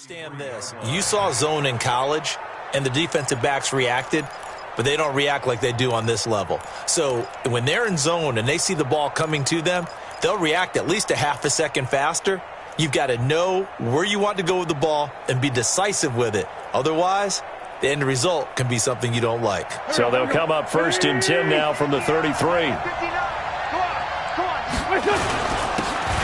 Understand this. You saw zone in college, and the defensive backs reacted, but they don't react like they do on this level. So when they're in zone and they see the ball coming to them, they'll react at least a half a second faster. You've got to know where you want to go with the ball and be decisive with it. Otherwise, the end result can be something you don't like. So they'll come up 1st and 10 now from the 33.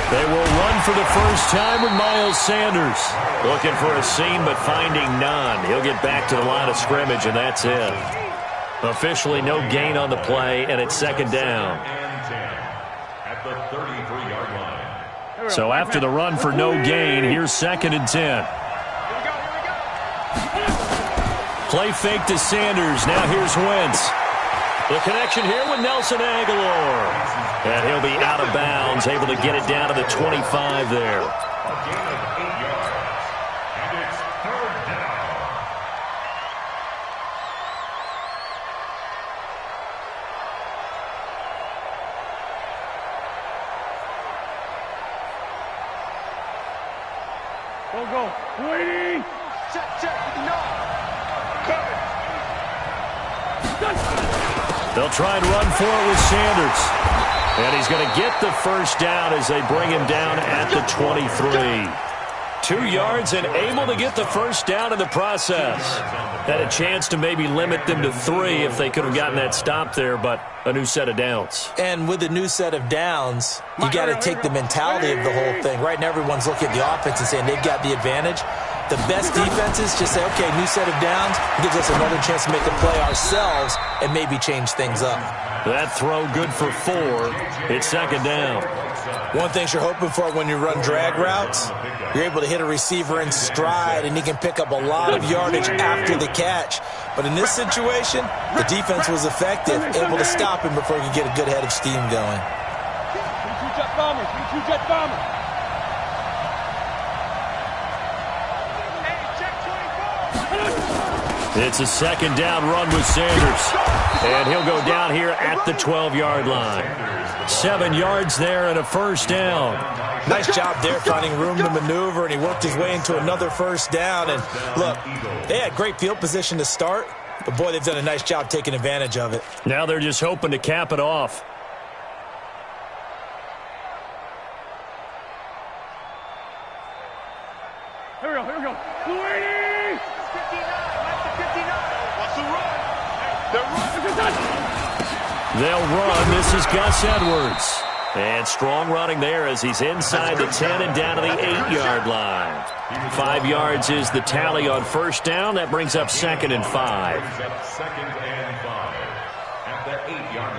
They will run for the first time with Miles Sanders. Looking for a seam, but finding none. He'll get back to the line of scrimmage, and that's it. Officially no gain on the play, and it's 2nd down. So after the run for no gain, here's 2nd and 10. Play fake to Sanders. Now here's Wentz. The connection here with Nelson Aguilar. And he'll be out of bounds, able to get it down to the 25 there. A gain of 8 yards. And it's 3rd down. Go. Waiting. Check. They'll try and run for it with Sanders. And he's going to get the first down as they bring him down at the 23. 2 yards and able to get the first down in the process. Had a chance to maybe limit them to 3 if they could have gotten that stop there, but a new set of downs. And with a new set of downs, you got to take the mentality of the whole thing. Right now, everyone's looking at the offense and saying they've got the advantage. The best defenses just say, okay, new set of downs, gives us another chance to make a play ourselves and maybe change things up. That throw good for 4. It's 2nd down. One thing you're hoping for when you run drag routes, you're able to hit a receiver in stride, and he can pick up a lot of yardage after the catch. But in this situation, the defense was effective, able to stop him before he could get a good head of steam going. Two jet bombers. It's a 2nd down run with Sanders. And he'll go down here at the 12-yard line. 7 yards there and a first down. Nice job there finding room to maneuver, and he worked his way into another first down. And look, they had great field position to start, but boy, they've done a nice job taking advantage of it. Now they're just hoping to cap it off. Here we go. Waiting. 59. What's the run? They'll run. This is Gus Edwards. And strong running there as he's inside the 10 and down to the 8-yard line. 5 yards is the tally on first down. That brings up 2nd and 5. 2nd and 5 at the 8-yard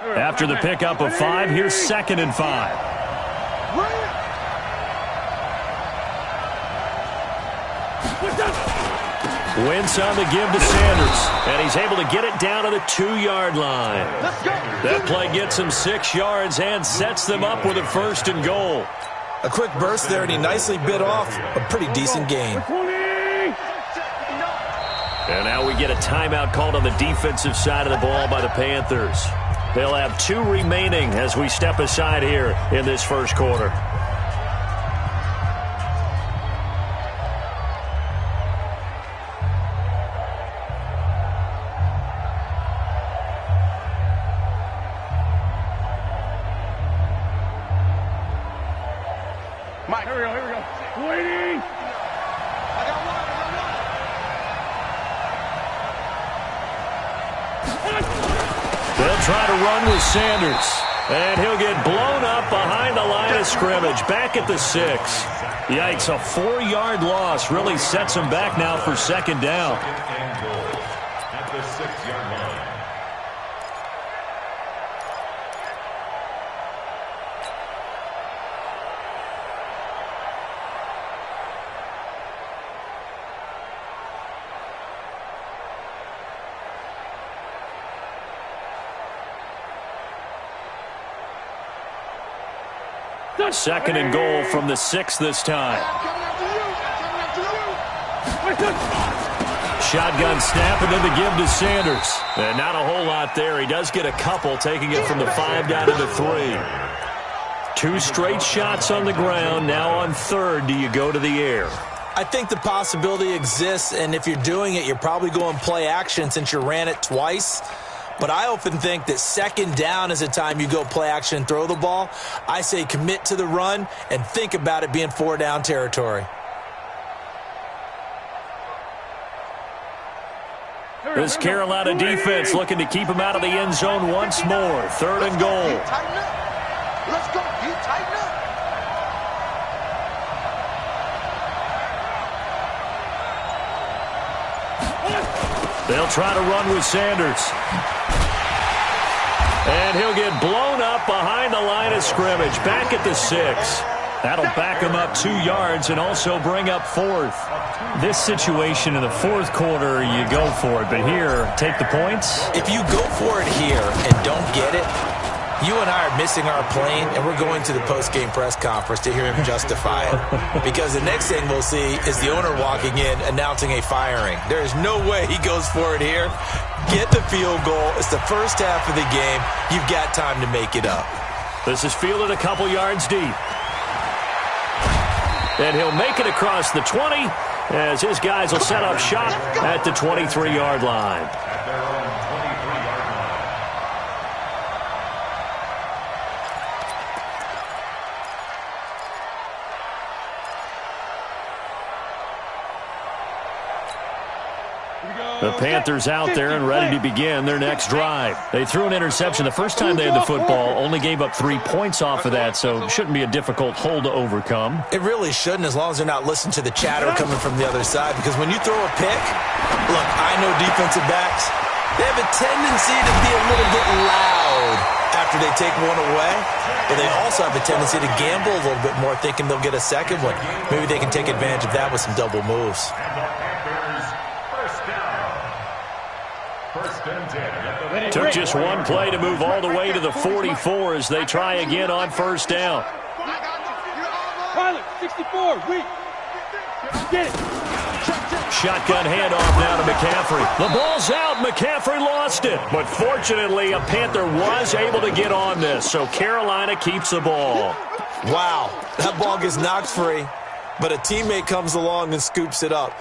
line. After the pickup of 5, here's 2nd and 5. Wentz on the give to Sanders, and he's able to get it down to the 2-yard line. That play gets him 6 yards and sets them up with a 1st and goal. A quick burst there, and he nicely bit off a pretty decent gain. And now we get a timeout called on the defensive side of the ball by the Panthers. They'll have 2 remaining as we step aside here in this first quarter. Mike, here we go. Waiting. I got one. They'll try to run with Sanders. And he'll get blown up behind the line of scrimmage, back at the 6. Yikes, a 4-yard loss really sets him back now for 2nd down. At the 6-yard line. Second and goal from the 6 this time. Shotgun snap and then the give to Sanders. And not a whole lot there. He does get a couple, taking it from the 5 down to the 3. 2 straight shots on the ground. Now on third, do you go to the air? I think the possibility exists, and if you're doing it, you're probably going play action since you ran it twice. But I often think that second down is the time you go play action and throw the ball. I say commit to the run and think about it being 4-down territory. This Carolina defense looking to keep him out of the end zone once more. 3rd and goal. Let's go. You tighten up. They'll try to run with Sanders. And he'll get blown up behind the line of scrimmage. Back at the 6. That'll back him up 2 yards and also bring up 4th. This situation in the 4th quarter, you go for it. But here, take the points. If you go for it here and don't get it, you and I are missing our plane, and we're going to the post-game press conference to hear him justify it. Because the next thing we'll see is the owner walking in announcing a firing. There is no way he goes for it here. Get the field goal. It's the first half of the game. You've got time to make it up. This is fielded a couple yards deep. And he'll make it across the 20 as his guys will set up shop at the 23-yard line. At their own 23-yard line. The Panthers out there and ready to begin their next drive. They threw an interception the first time they had the football, only gave up 3 points off of that, so shouldn't be a difficult hole to overcome. It really shouldn't, as long as they're not listening to the chatter coming from the other side, because when you throw a pick, look, I know defensive backs, they have a tendency to be a little bit loud after they take one away, but they also have a tendency to gamble a little bit more, thinking they'll get a second one. Maybe they can take advantage of that with some double moves. Took just one play to move all the way to the 44 as they try again on first down. Pilot, 64, wait. Get it. Shotgun handoff now to McCaffrey. The ball's out. McCaffrey lost it. But fortunately, a Panther was able to get on this, so Carolina keeps the ball. Wow, that ball gets knocked free, but a teammate comes along and scoops it up.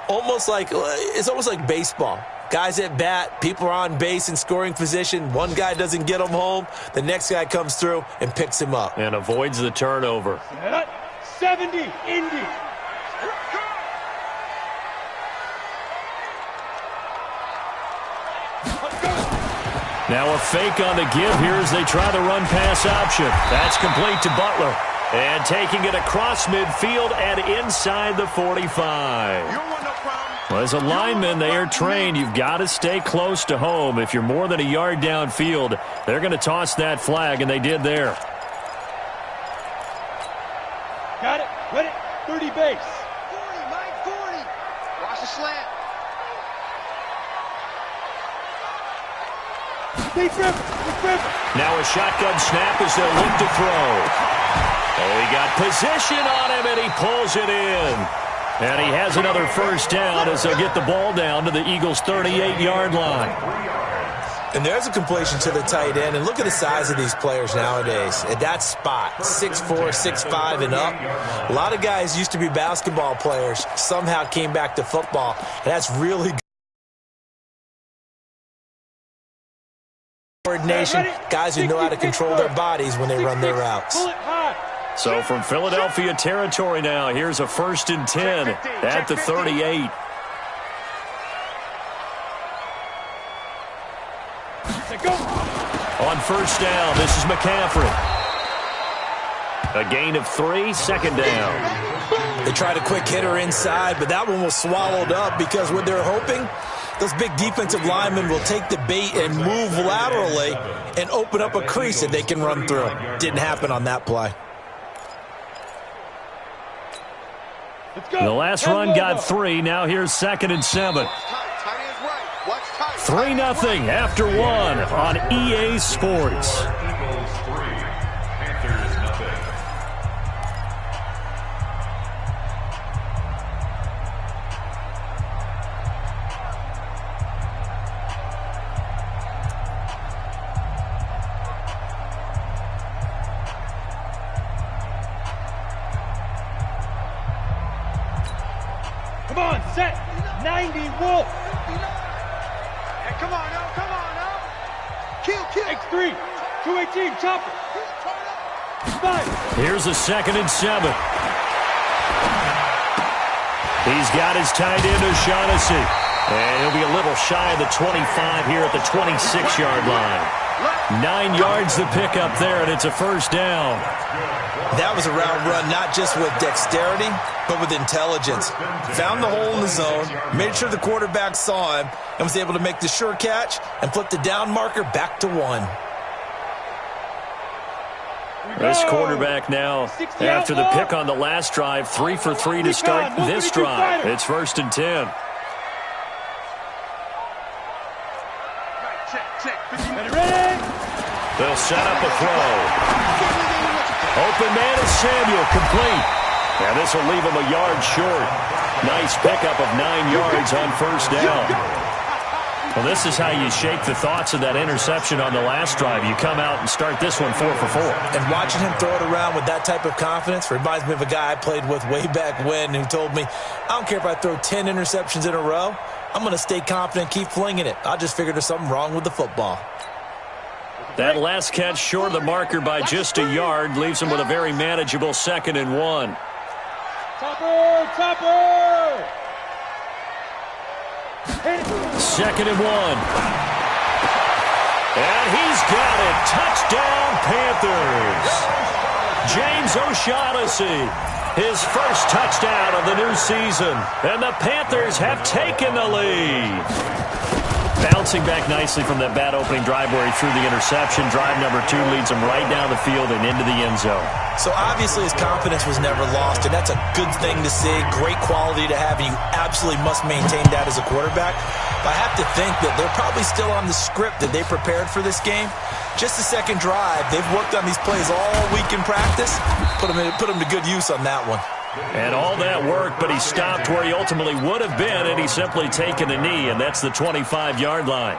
It's almost like baseball. Guys at bat, people are on base in scoring position. One guy doesn't get him home. The next guy comes through and picks him up. And avoids the turnover. 70, Indy. Now a fake on the give here as they try the run-pass option. That's complete to Butler. And taking it across midfield and inside the 45. Well, as a lineman, they are trained. You've got to stay close to home. If you're more than a yard downfield, they're going to toss that flag, and they did there. Got it. Ready. 30 base. 40, Mike, 40. Watch the slant. Now a shotgun snap as they'll look to throw. Oh, he got position on him, and he pulls it in. And he has another first down as they'll get the ball down to the Eagles' 38-yard line. And there's a completion to the tight end. And look at the size of these players nowadays. At that spot, 6'4", 6'5", and up. A lot of guys used to be basketball players, somehow came back to football. And that's really good coordination. Guys who know how to control their bodies when they run their routes. So from Philadelphia territory now, here's a 1st and 10 at the 38. On first down, this is McCaffrey. A gain of 3, 2nd down. They tried a quick hitter inside, but that one was swallowed up because what they're hoping, those big defensive linemen will take the bait and move laterally and open up a crease that they can run through. Didn't happen on that play. The last run got 3. Now here's 2nd and 7. 3-0 after 1 on EA Sports. Eagles 3, Panthers 0. 90, Wolf. Hey, come on now, come on now. Kill. X3, 218, chopper. Here's a 2nd and 7. He's got his tight end, O'Shaughnessy. And he'll be a little shy of the 25 here at the 26-yard line. 9 yards to pick up there, and it's a first down. That was a route run not just with dexterity, but with intelligence. Found the hole in the zone, made sure the quarterback saw him, and was able to make the sure catch and flip the down marker back to 1. This quarterback now, after the pick on the last drive, 3 for 3 to start this drive. It's 1st and 10. They'll set up a throw. Open man is Samuel, complete. Now this will leave him a yard short. Nice pickup of 9 yards on first down. Well, this is how you shake the thoughts of that interception on the last drive. You come out and start this one 4 for 4. And watching him throw it around with that type of confidence reminds me of a guy I played with way back when who told me, I don't care if I throw 10 interceptions in a row, I'm going to stay confident, keep flinging it. I just figured there's something wrong with the football. That last catch short of the marker by just a yard leaves him with a very manageable 2nd and 1. Chopper! 2nd and 1. And he's got it. Touchdown, Panthers. James O'Shaughnessy, his first touchdown of the new season. And the Panthers have taken the lead. Bouncing back nicely from that bad opening drive where he threw the interception. Drive number 2 leads him right down the field and into the end zone. So obviously his confidence was never lost, and that's a good thing to see. Great quality to have, and you absolutely must maintain that as a quarterback. But I have to think that they're probably still on the script that they prepared for this game. Just the second drive. They've worked on these plays all week in practice. Put them to good use on that one. And all that work, but he stopped where he ultimately would have been, and he's simply taken a knee, and that's the 25-yard line.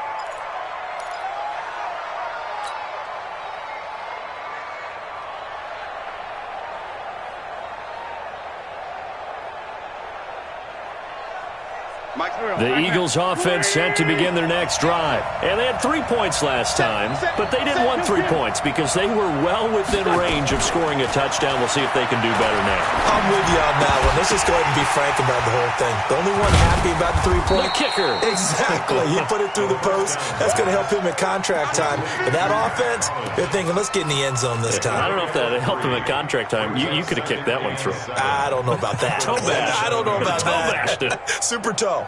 The Eagles offense set to begin their next drive. And they had 3 points last time, but they didn't want 3 points because they were well within range of scoring a touchdown. We'll see if they can do better now. I'm with you on that one. Let's just go ahead and be frank about the whole thing. The only one happy about the 3-point kicker. Exactly. He put it through the post. That's going to help him at contract time. But that offense, they're thinking, let's get in the end zone this time. I don't know if that helped him at contract time. You could have kicked that one through. I don't know about that. Toe bash. I don't know about that. Bashed it. Super toe.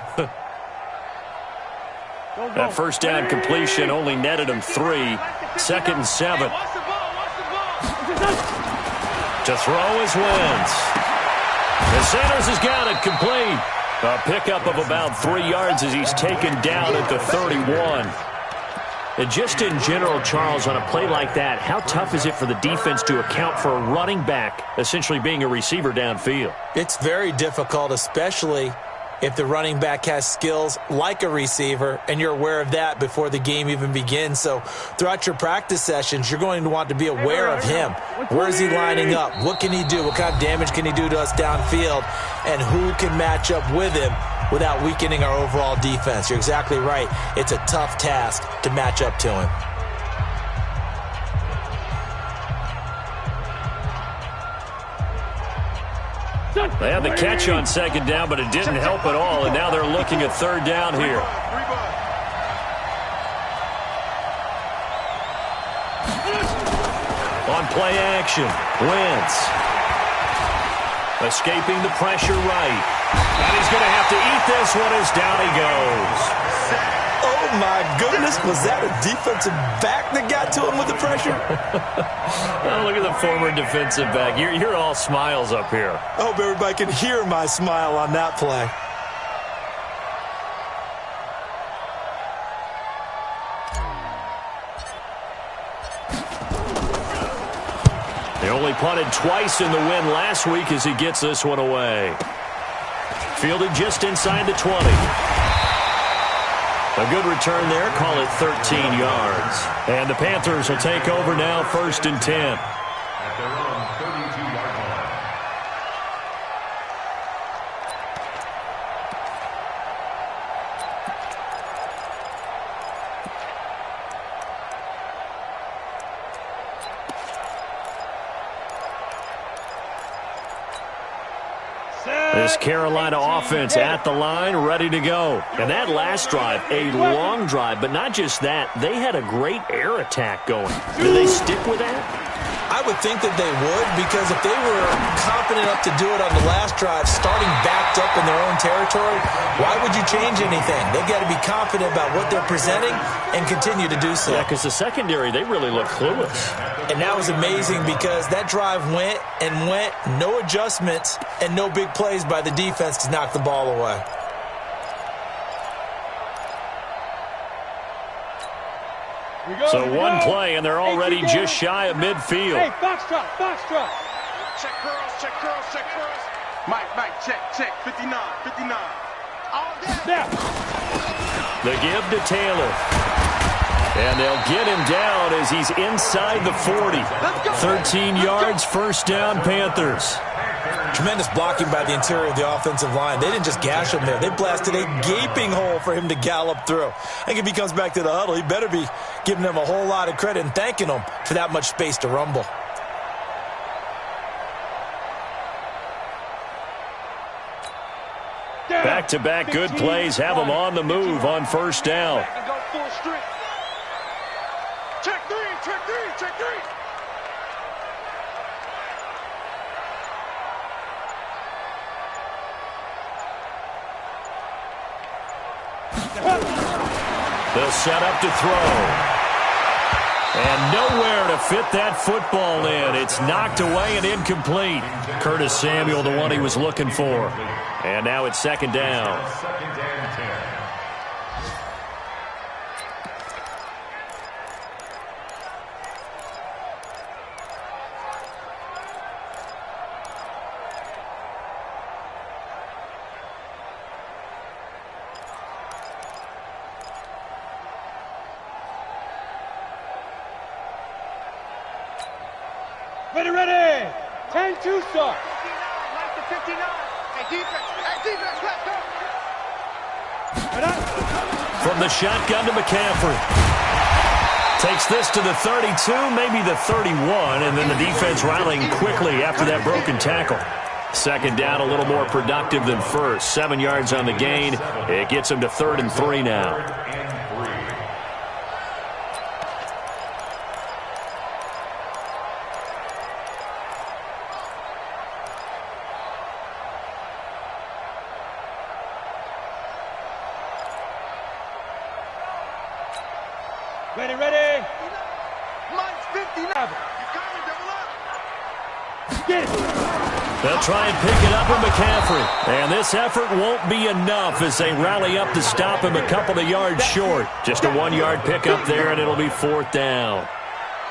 That first down completion only netted him 3. 2nd and 7. To throw is Wentz. And Sanders has got it complete. A pickup of about 3 yards as he's taken down at the 31. And just in general, Charles, on a play like that, how tough is it for the defense to account for a running back essentially being a receiver downfield? It's very difficult, especially if the running back has skills like a receiver, and you're aware of that before the game even begins. So throughout your practice sessions, you're going to want to be aware of him. Where is he lining up? What can he do? What kind of damage can he do to us downfield? And who can match up with him without weakening our overall defense? You're exactly right. It's a tough task to match up to him. They had the catch on 2nd down, but it didn't help at all, and now they're looking at 3rd down here. On play action, Wentz. Escaping the pressure right. And he's going to have to eat this one as down he goes. Oh, my goodness. Was that a defensive back that got to him with the pressure? Oh, look at the former defensive back. You're all smiles up here. I hope everybody can hear my smile on that play. They only punted twice in the win last week as he gets this one away. Fielded just inside the 20. A good return there. Call it 13 yards. And the Panthers will take over now, 1st and 10. At their own 32-yard line. This Carolina offense at the line, ready to go. And that last drive, a long drive, but not just that. They had a great air attack going. Do they stick with that? I would think that they would, because if they were confident enough to do it on the last drive, starting backed up in their own territory, why would you change anything? They've got to be confident about what they're presenting and continue to do so. Yeah, because the secondary, they really look clueless. And that was amazing because that drive went and went, no adjustments, and no big plays by the defense to knock the ball away. So one play, and they're already just shy of midfield. Hey, foxtrot, foxtrot. Check girls, check girls, check girls. Mike, check. 59. All day. Now. The give to Taylor. And they'll get him down as he's inside the 40. 13 yards, first down, Panthers. Tremendous blocking by the interior of the offensive line. They didn't just gash him there. They blasted a gaping hole for him to gallop through. I think if he comes back to the huddle, he better be giving them a whole lot of credit and thanking them for that much space to rumble. Back-to-back good plays have them on the move on first down. Go full strength. Check three. They'll set up to throw. And nowhere to fit that football in. It's knocked away and incomplete. Curtis Samuel, the one he was looking for. And now it's second down. Ready. 10-2 start. 59. Hey, defense, let's go. From the shotgun to McCaffrey. Takes this to the 32, maybe the 31, and then the defense rallying quickly after that broken tackle. Second down, a little more productive than first. 7 yards on the gain. It gets them to 3rd and 3 now. Ready. Mike's 59. Get it. They'll try and pick it up with McCaffrey. And this effort won't be enough as they rally up to stop him a couple of yards short. Just a 1-yard pickup there, and it'll be 4th down.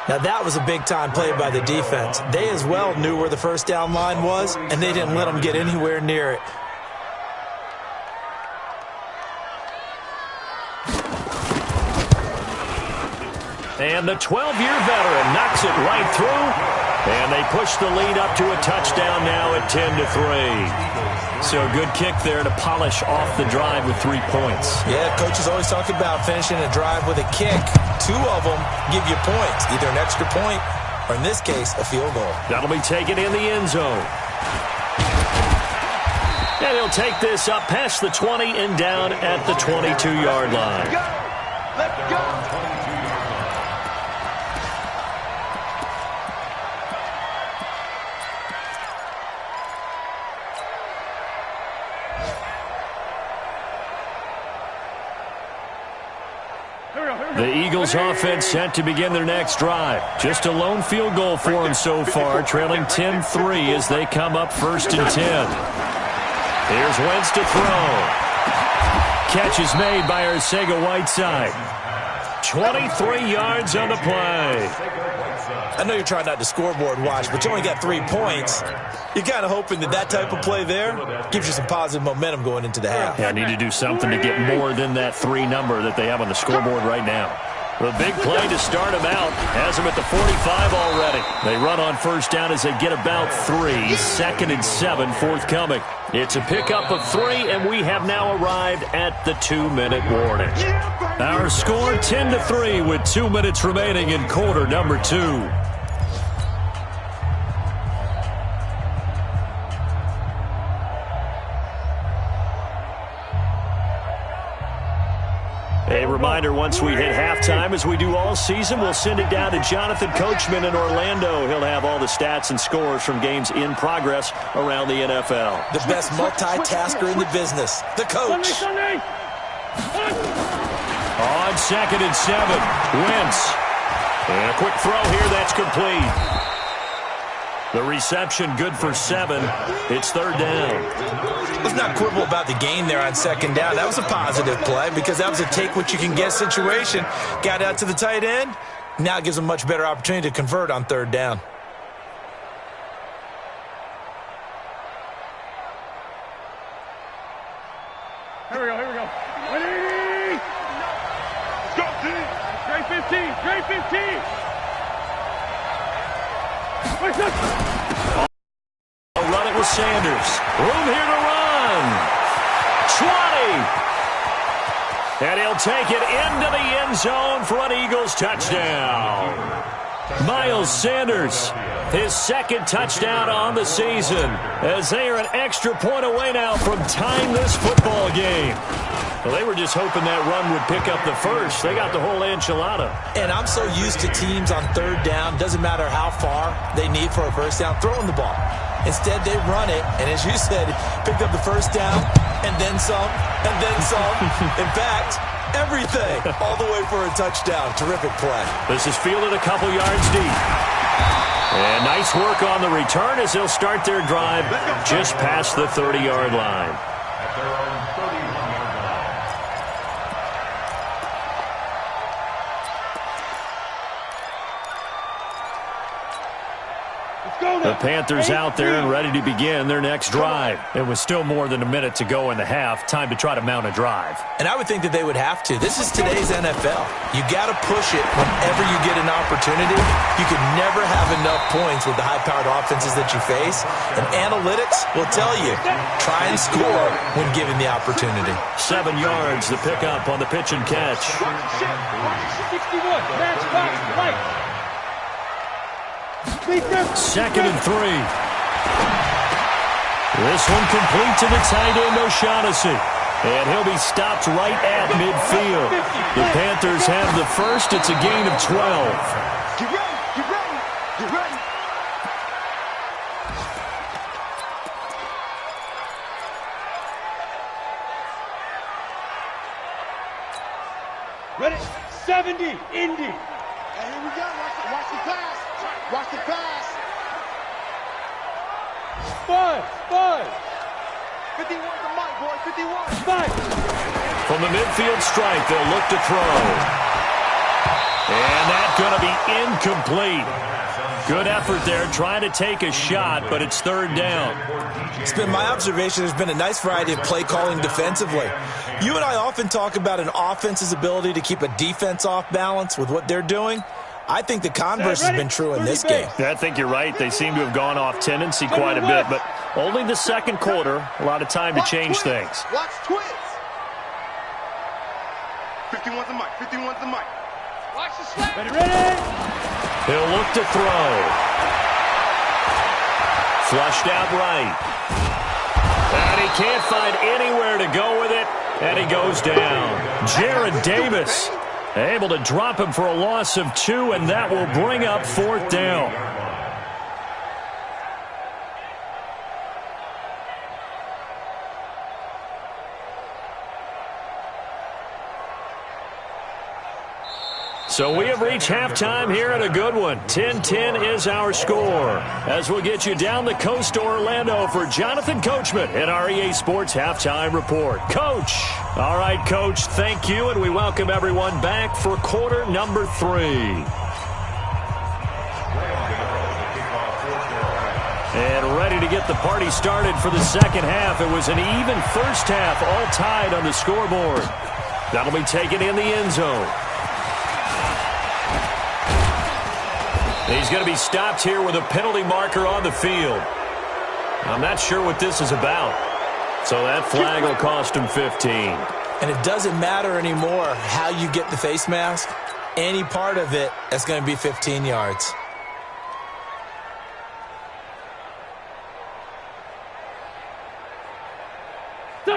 Now that was a big-time play by the defense. They as well knew where the first down line was, and they didn't let them get anywhere near it. And the 12-year veteran knocks it right through. And they push the lead up to a touchdown now at 10-3. So a good kick there to polish off the drive with 3 points. Yeah, coaches always talk about finishing a drive with a kick. 2 of them give you points, either an extra point or, in this case, a field goal. That'll be taken in the end zone. And he'll take this up past the 20 and down at the 22-yard line. Let's go. The Eagles offense set to begin their next drive. Just a lone field goal for them so far, trailing 10-3 as they come up 1st and 10. Here's Wentz to throw. Catch is made by Arcega-Whiteside. 23 yards on the play. I know you're trying not to scoreboard watch, but you only got 3 points. You're kind of hoping that type of play there gives you some positive momentum going into the half. Yeah, I need to do something to get more than that 3 number that they have on the scoreboard right now. The big play to start him out has him at the 45 already. They run on first down as they get about 3. 2nd and 7 forthcoming. It's a pickup of 3, and we have now arrived at the 2-minute warning. Our score 10-3 with 2 minutes remaining in quarter number 2. A reminder, once we hit halftime, as we do all season, we'll send it down to Jonathan Coachman in Orlando. He'll have all the stats and scores from games in progress around the NFL. The best multitasker in the business, the coach. Sunday. On 2nd and 7, Wentz. And a quick throw here, that's complete. The reception good for 7. It's 3rd down. Let's not quibble about the gain there on 2nd down. That was a positive play because that was a take-what-you-can-get situation. Got out to the tight end. Now it gives them a much better opportunity to convert on 3rd down. Here we go. 180. Let's go, D. Straight 15. I'll run it with Sanders. Room here to run. 20. And he'll take it into the end zone for an Eagles touchdown. Miles Sanders, his 2nd touchdown on the season, as they are an extra point away now from tying this football game. Well, they were just hoping that run would pick up the first. They got the whole enchilada. And I'm so used to teams on 3rd down, doesn't matter how far they need for a first down, throwing the ball. Instead, they run it, and as you said, picked up the first down, and then some, and then some. In fact, everything, all the way for a touchdown. Terrific play. This is fielded a couple yards deep. And nice work on the return as they'll start their drive just past the 30-yard line. At their own 31-yard line. The Panthers out there and ready to begin their next drive. It was still more than a minute to go in the half. Time to try to mount a drive. And I would think that they would have to. This is today's NFL. You got to push it whenever you get an opportunity. You can never have enough points with the high-powered offenses that you face. And analytics will tell you, try and score when given the opportunity. 7 yards, the pickup on the pitch and catch. 61. Match box right. 2nd and 3. This one complete to the tight end, O'Shaughnessy. And he'll be stopped right at midfield. The Panthers have the first. It's a gain of 12. Get ready. Ready. 70. Indy. And here we go. Watch the pass. Watch the pass. 5. 51 the mic, boy. 51. 5. From the midfield stripe, they'll look to throw. And that's going to be incomplete. Good effort there, trying to take a shot, but it's 3rd down. It's been my observation there's been a nice variety of play calling defensively. You and I often talk about an offense's ability to keep a defense off balance with what they're doing. I think the converse has been true in this game. Yeah, I think you're right. They seem to have gone off tendency quite a bit, but only the 2nd quarter, a lot of time to change things. Watch twins. 51's the mic. 51's the mic. Watch the slap. Ready. He'll look to throw. Flushed out right. And he can't find anywhere to go with it, and he goes down. Jared Davis able to drop him for a loss of 2, and that will bring up 4th down. So we have reached halftime here in a good one. 10-10 is our score. As we'll get you down the coast to Orlando for Jonathan Coachman in our EA Sports Halftime Report. Coach. All right, Coach, thank you, and we welcome everyone back for quarter number 3. And ready to get the party started for the second half. It was an even first half, all tied on the scoreboard. That'll be taken in the end zone. He's going to be stopped here with a penalty marker on the field. I'm not sure what this is about. So that flag will cost him 15. And it doesn't matter anymore how you get the face mask. Any part of it, that's going to be 15 yards.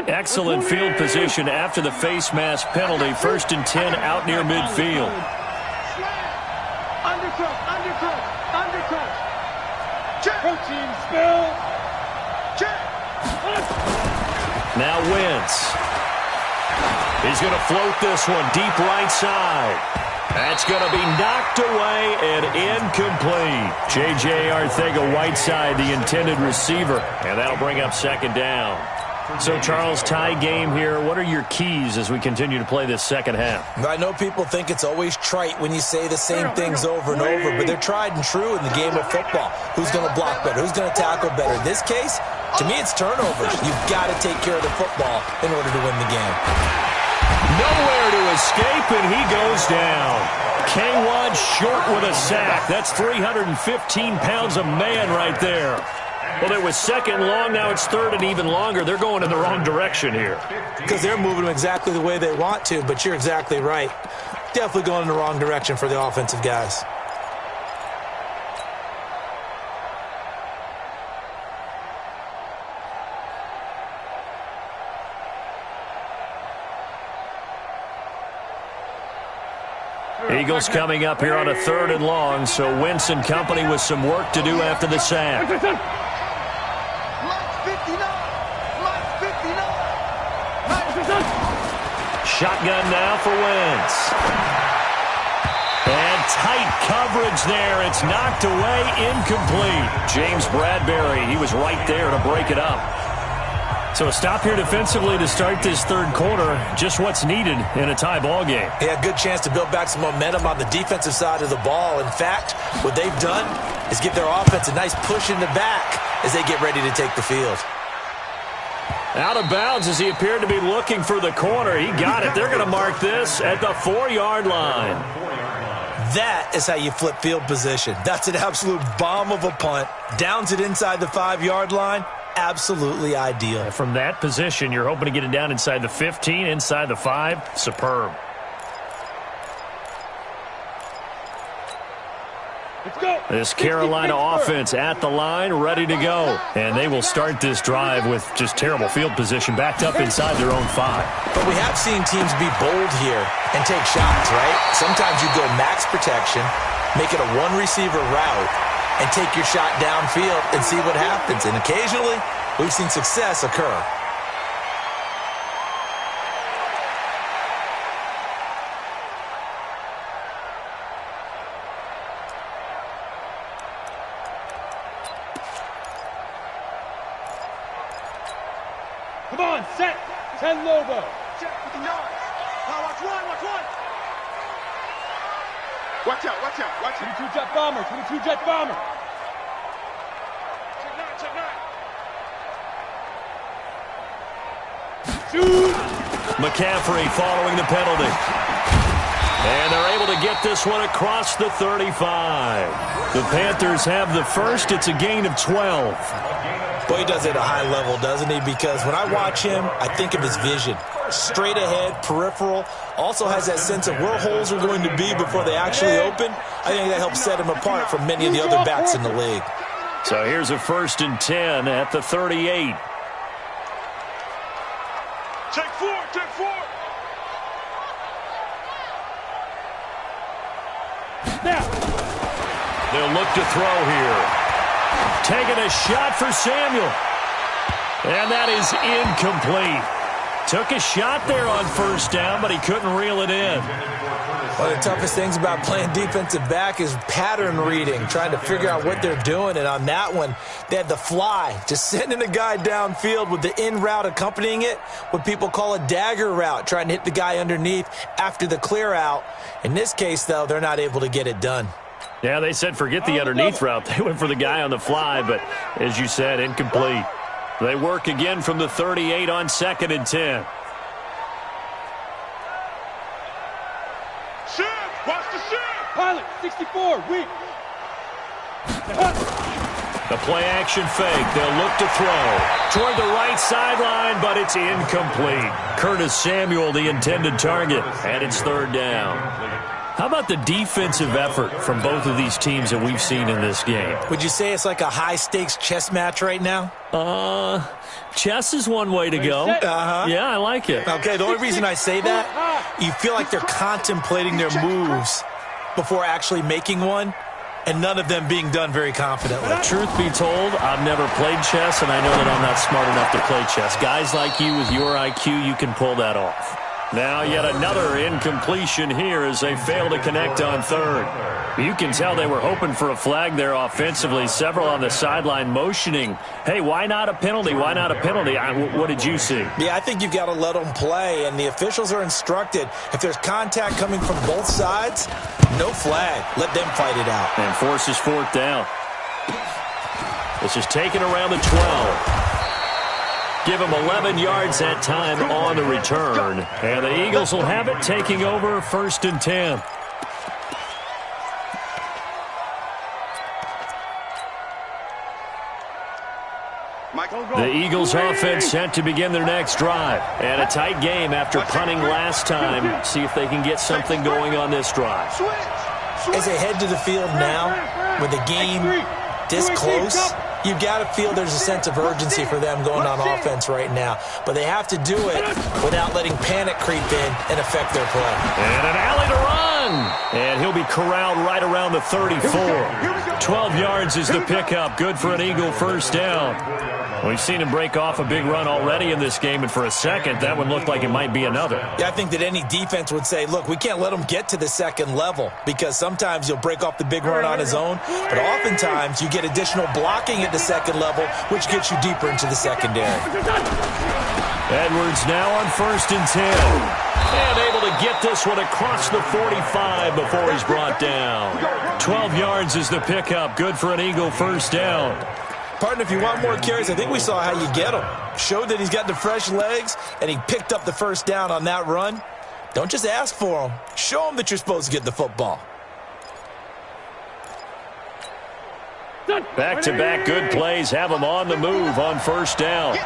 Excellent field position after the face mask penalty. 1st and 10 out near midfield. Undercut. Check. Protein spill. Check. Now Wentz. He's going to float this one deep right side. That's going to be knocked away and incomplete. J.J. Arcega-Whiteside, the intended receiver. And that'll bring up 2nd down. So, Charles, tie game here. What are your keys as we continue to play this second half? I know people think it's always trite when you say the same things over and over, but they're tried and true in the game of football. Who's going to block better? Who's going to tackle better? In this case, to me, it's turnovers. You've got to take care of the football in order to win the game. Nowhere to escape, and he goes down. K1 short with a sack. That's 315 pounds of man right there. Well, it was 2nd long. Now it's 3rd and even longer. They're going in the wrong direction here. Because they're moving them exactly the way they want to, but you're exactly right. Definitely going in the wrong direction for the offensive guys. Eagles coming up here on a 3rd and long, so Wentz and company with some work to do after the sack. Shotgun now for Wentz. And tight coverage there. It's knocked away, incomplete. James Bradbury, he was right there to break it up. So a stop here defensively to start this 3rd quarter. Just what's needed in a tie ball game. Yeah, good chance to build back some momentum on the defensive side of the ball. In fact, what they've done is give their offense a nice push in the back as they get ready to take the field. Out of bounds as he appeared to be looking for the corner. He got it. They're going to mark this at the 4-yard line. That is how you flip field position. That's an absolute bomb of a punt. Downs it inside the 5-yard line. Absolutely ideal. From that position, you're hoping to get it down inside the 15, inside the 5. Superb. This Carolina offense at the line, ready to go. And they will start this drive with just terrible field position, backed up inside their own 5. But we have seen teams be bold here and take shots, right? Sometimes you go max protection, make it a one-receiver route, and take your shot downfield and see what happens. And occasionally, we've seen success occur. Come on, set. 10 Lobo. Check with the yards. Now watch one. Watch out. 22 jet bomber. Check nine. Shoot. McCaffrey following the penalty. And they're able to get this one across the 35. The Panthers have the first. It's a gain of 12. Boy, he does it at a high level, doesn't he? Because when I watch him, I think of his vision. Straight ahead, peripheral. Also has that sense of where holes are going to be before they actually open. I think that helps set him apart from many of the other backs in the league. So here's a 1st and 10 at the 38. Check four. Now. They'll look to throw here. Taking a shot for Samuel. And that is incomplete. Took a shot there on 1st down, but he couldn't reel it in. One of the toughest things about playing defensive back is pattern reading, trying to figure out what they're doing. And on that one, they had the fly, just sending a guy downfield with the in route accompanying it, what people call a dagger route, trying to hit the guy underneath after the clear out. In this case, though, they're not able to get it done. Yeah, they said forget the underneath route. They went for the guy on the fly, but as you said, incomplete. They work again from the 38 on 2nd and 10. Shift. Watch the shift. Pilot, 64, weak. The play action fake. They'll look to throw toward the right sideline, but it's incomplete. Curtis Samuel, the intended target, and it's 3rd down. How about the defensive effort from both of these teams that we've seen in this game? Would you say it's like a high-stakes chess match right now? Chess is one way to go. Yeah, I like it. Okay, the only reason I say that, you feel like they're contemplating their moves before actually making one, and none of them being done very confidently. Truth be told, I've never played chess, and I know that I'm not smart enough to play chess. Guys like you with your IQ, you can pull that off. Now yet another incompletion here as they fail to connect on third. You can tell they were hoping for a flag there offensively. Several on the sideline motioning, hey, why not a penalty? Why not a penalty? What did you see? Yeah, I think you've got to let them play, and the officials are instructed, if there's contact coming from both sides, no flag. Let them fight it out. And forces fourth down. This is taken around the 12. Give him 11 yards that time on the return. And the Eagles will have it, taking over 1st and 10. The Eagles offense set to begin their next drive. And a tight game after punting last time. See if they can get something going on this drive. As they head to the field now, with the game this close, you've got to feel there's a sense of urgency for them going on offense right now. But they have to do it without letting panic creep in and affect their play. And an alley to run. And he'll be corralled right around the 34. 12 yards is the pickup. Good for an Eagle first down. We've seen him break off a big run already in this game, and for a second, that one looked like it might be another. Yeah, I think that any defense would say, look, we can't let him get to the second level because sometimes he'll break off the big run on his own, but oftentimes you get additional blocking at the second level, which gets you deeper into the secondary. Edwards now on 1st and 10. And able to get this one across the 45 before he's brought down. 12 yards is the pickup. Good for an Eagle first down. Partner, if you want more carries, I think we saw how you get him. Showed that he's got the fresh legs, and he picked up the first down on that run. Don't just ask for him. Show him that you're supposed to get the football. Back-to-back good plays have him on the move on 1st down.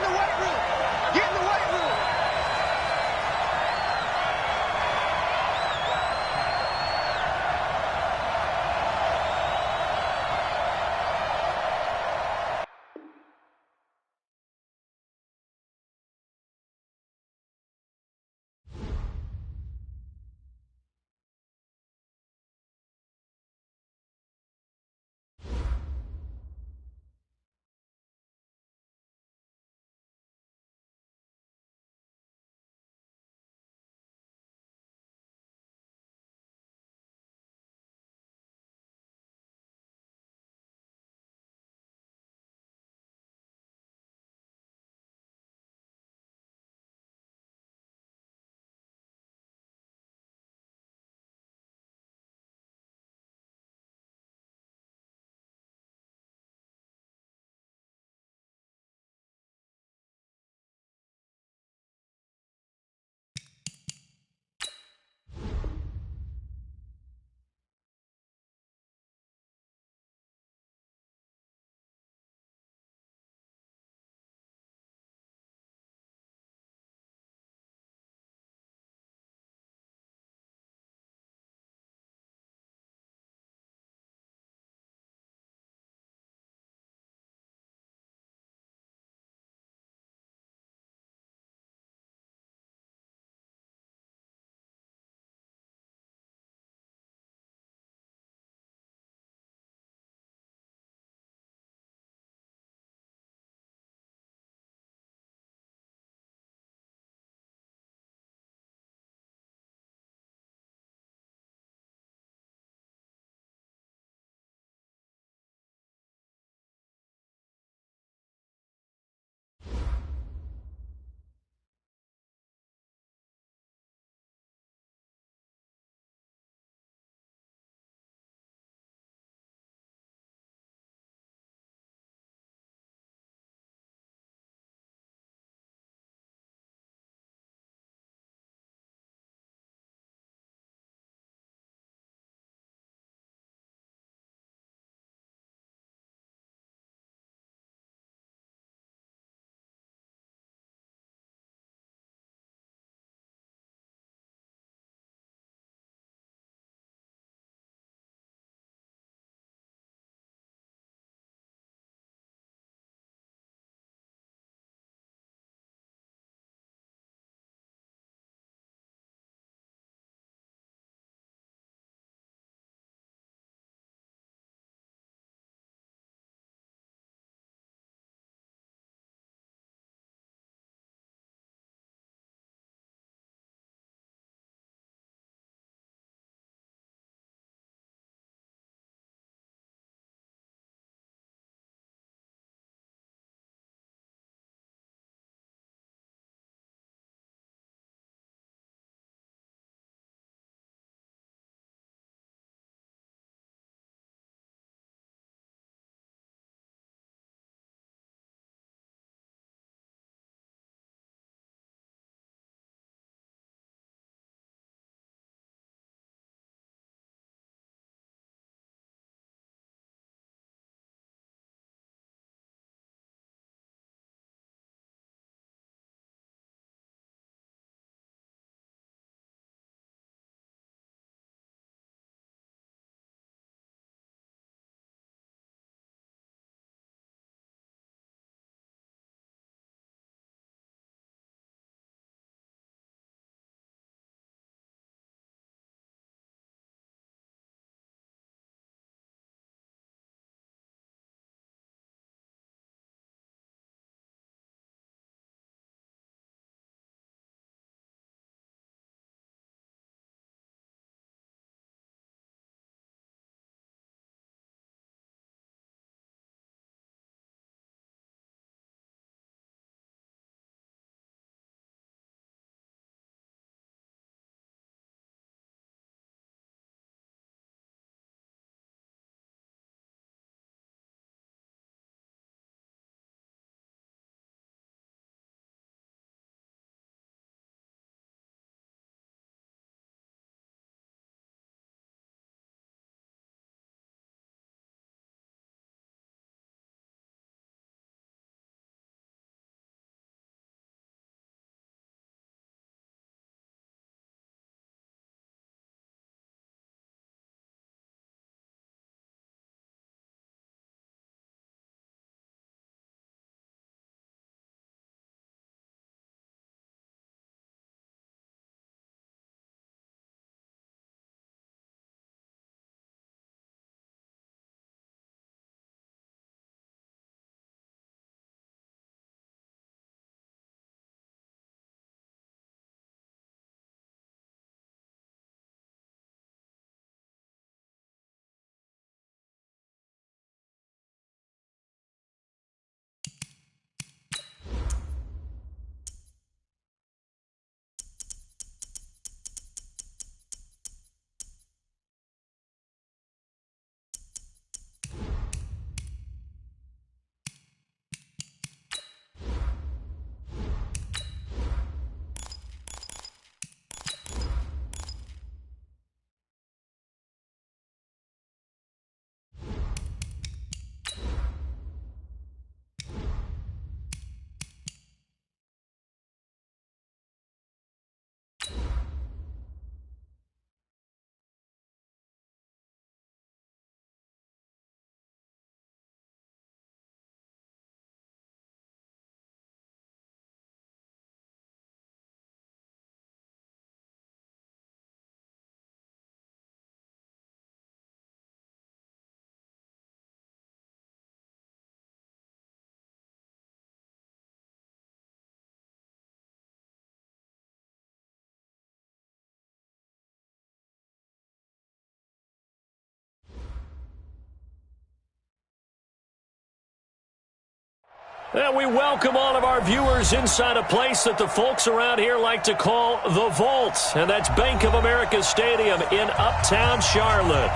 And we welcome all of our viewers inside a place that the folks around here like to call the Vault. And that's Bank of America Stadium in Uptown Charlotte.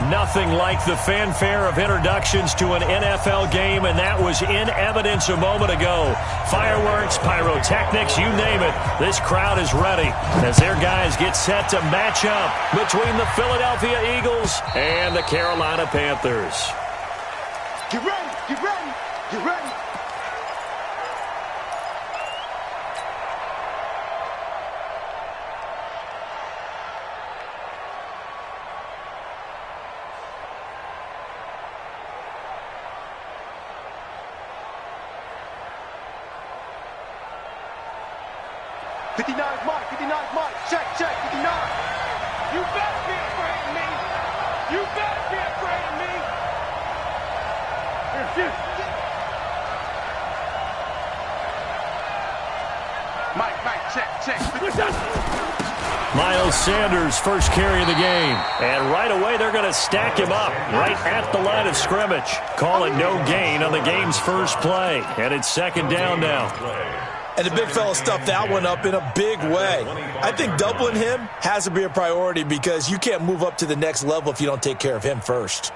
Nothing like the fanfare of introductions to an NFL game, and that was in evidence a moment ago. Fireworks, pyrotechnics, you name it. This crowd is ready as their guys get set to match up between the Philadelphia Eagles and the Carolina Panthers. Get ready, get ready, get ready. Check, 59. You better be afraid of me. You better be afraid of me. Here, Mike, check. Miles Sanders, first carry of the game. And right away, they're going to stack him up right at the line of scrimmage. Call it no gain on the game's first play. And it's second down now. And the big fella stuffed that one up in a big way. I think doubling him has to be a priority because you can't move up to the next level if you don't take care of him first.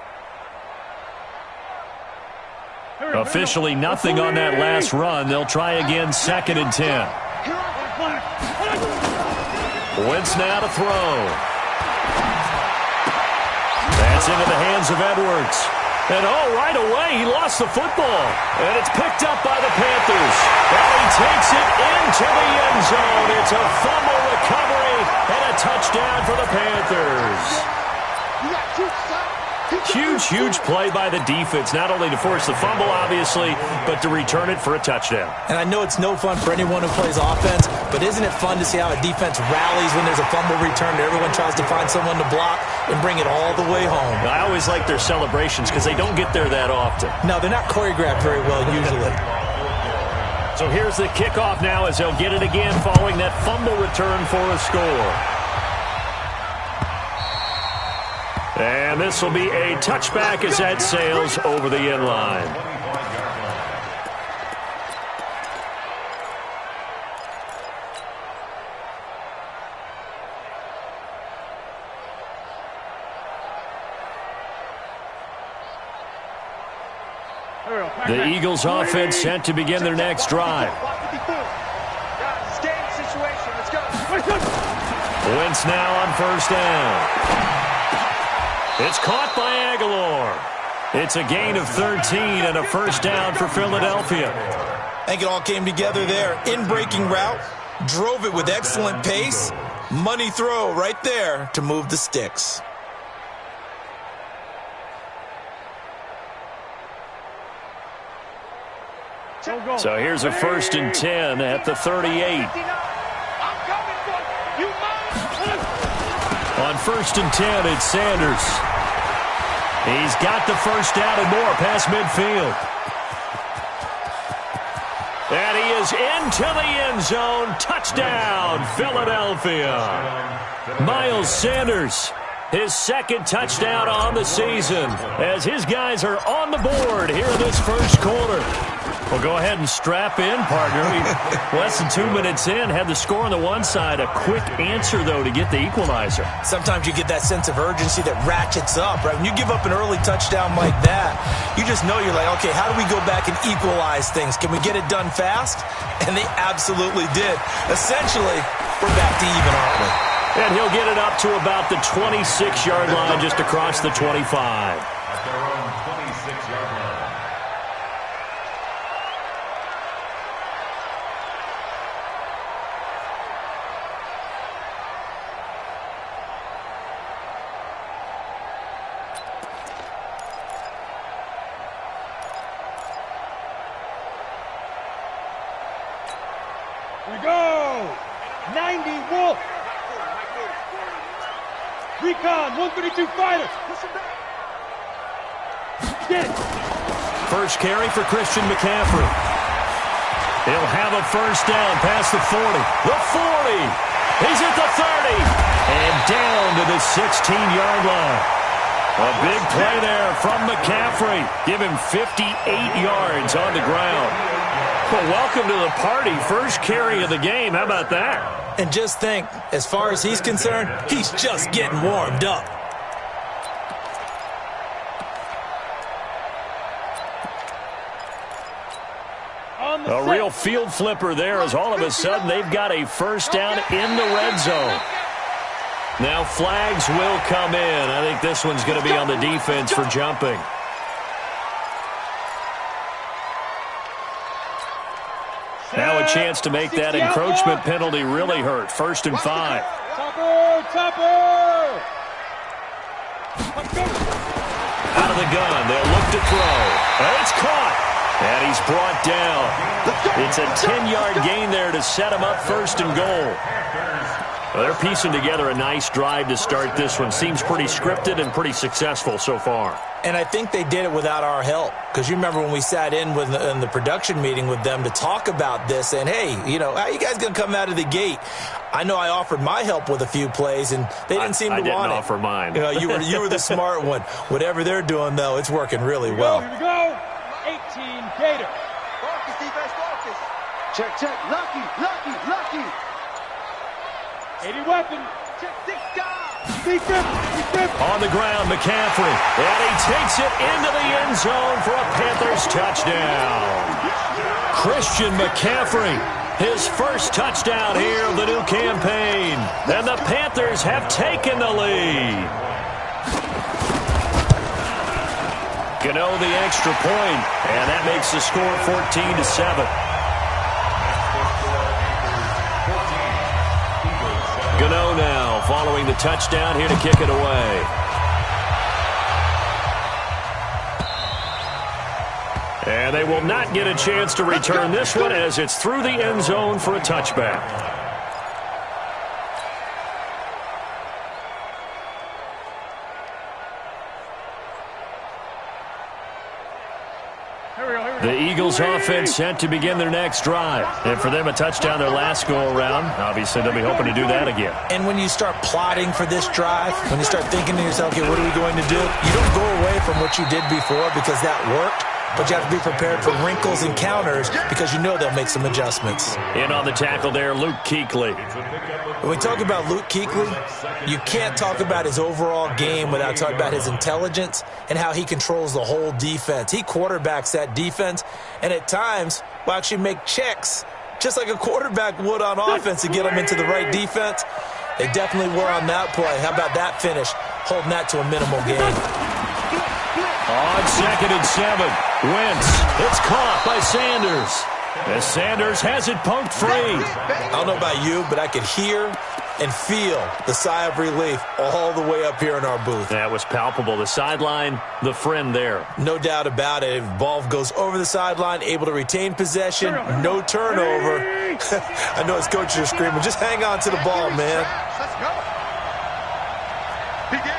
Officially nothing on that last run. They'll try again, 2nd and 10. Wentz now to throw. That's into the hands of Edwards. And right away, he lost the football. And it's picked up by the Panthers. And he takes it into the end zone. It's a fumble recovery and a touchdown for the Panthers. Huge play by the defense, not only to force the fumble, obviously, but to return it for a touchdown. And I know it's no fun for anyone who plays offense, but isn't it fun to see how a defense rallies when there's a fumble return and everyone tries to find someone to block and bring it all the way home? I always like their celebrations because they don't get there that often. No, they're not choreographed very well usually. So here's the kickoff now as they'll get it again following that fumble return for a score. And this will be a touchback as that sails over the end line. The Eagles offense set to begin their next drive. Wentz now on first down. It's caught by Aguilar. It's a gain of 13 and a first down for Philadelphia. I think it all came together there. In-breaking route, drove it with excellent pace. Money throw right there to move the sticks. So here's a 1st and 10 at the 38. On 1st and 10, it's Sanders. He's got the first down and more past midfield. And he is into the end zone. Touchdown, Philadelphia. Miles Sanders, his 2nd touchdown on the season as his guys are on the board here in this first quarter. Well, go ahead and strap in, partner. Less than 2 minutes in, had the score on the one side. A quick answer, though, to get the equalizer. Sometimes you get that sense of urgency that ratchets up, right? When you give up an early touchdown like that, you just know you're like, okay, how do we go back and equalize things? Can we get it done fast? And they absolutely did. Essentially, we're back to even, aren't we? And he'll get it up to about the 26-yard line, just across the 25. At their own 26-yard line. We go! 90 Wolf! Recon, 132 fighters! Get it! First carry for Christian McCaffrey. He'll have a first down past the 40. The 40! He's at the 30! And down to the 16-yard line. A big play there from McCaffrey. Give him 58 yards on the ground. Well, welcome to the party. First carry of the game. How about that? And just think, as far as he's concerned, he's just getting warmed up. A real field flipper there as all of a sudden they've got a first down in the red zone. Now flags will come in. I think this one's going to be on the defense for jumping. Now a chance to make that encroachment penalty really hurt. 1st and 5. Topper! Out of the gun. They'll look to throw. And it's caught. And he's brought down. It's a 10-yard gain there to set him up 1st and goal. Well, they're piecing together a nice drive to start this one. Seems pretty scripted and pretty successful so far. And I think they did it without our help. Because you remember when we sat in the production meeting with them to talk about this, and hey, you know, how you guys going to come out of the gate? I know I offered my help with a few plays, and they didn't seem to want it. I didn't offer mine. You know, you were the smart one. Whatever they're doing, though, it's working really well. Here we go. 18 Gator. Focus, defense, focus. Check. Lucky. 80 weapon. Check, 6 guys. Defense. On the ground, McCaffrey. And he takes it into the end zone for a Panthers touchdown. Christian McCaffrey, his first touchdown here of the new campaign. And the Panthers have taken the lead. Gano the extra point, and that makes the score 14-7. Gano now following the touchdown here to kick it away. And they will not get a chance to return this one as it's through the end zone for a touchback. The Eagles offense set to begin their next drive. And for them, a touchdown their last go-around. Obviously, they'll be hoping to do that again. And when you start plotting for this drive, when you start thinking to yourself, okay, what are we going to do? You don't go away from what you did before because that worked. But you have to be prepared for wrinkles and counters because you know they'll make some adjustments. In on the tackle there, Luke Kuechly. When we talk about Luke Kuechly, you can't talk about his overall game without talking about his intelligence and how he controls the whole defense. He quarterbacks that defense, and at times will actually make checks, just like a quarterback would on offense to get them into the right defense. They definitely were on that play. How about that finish, holding that to a minimal gain? On 2nd and 7, Wentz. It's caught by Sanders. As Sanders has it poked free. I don't know about you, but I could hear and feel the sigh of relief all the way up here in our booth. That was palpable. The sideline, the friend there. No doubt about it. Ball goes over the sideline, able to retain possession, no turnover. I know his coaches are screaming, just hang on to the ball, man. Let's go. Begin.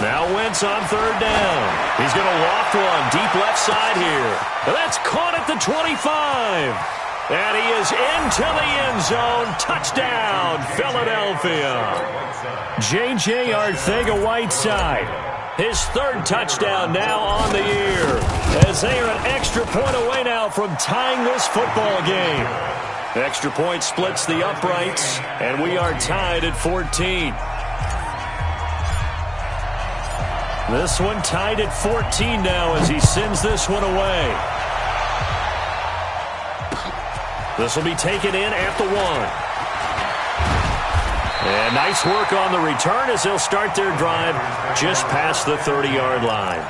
Now Wentz on 3rd down. He's going to loft one deep left side here. That's caught at the 25. And he is into the end zone. Touchdown, Philadelphia. J.J. Arcega-Whiteside. His 3rd touchdown now on the year. As they are an extra point away now from tying this football game. Extra point splits the uprights, and we are tied at 14. This one tied at 14 now as he sends this one away. This will be taken in at the 1. And nice work on the return as they'll start their drive just past the 30-yard line.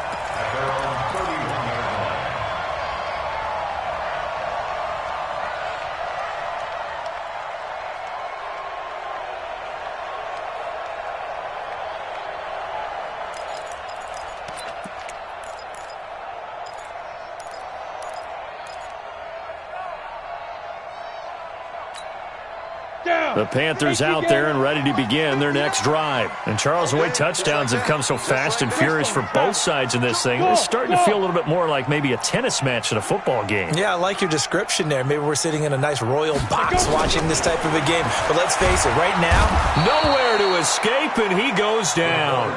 Down. The Panthers out there and ready to begin their next drive. And Charles, the way touchdowns have come so fast and furious for both sides in this thing, it's starting to feel a little bit more like maybe a tennis match in a football game. Yeah, I like your description there. Maybe we're sitting in a nice royal box watching this type of a game. But let's face it, right now, nowhere to escape, and he goes down.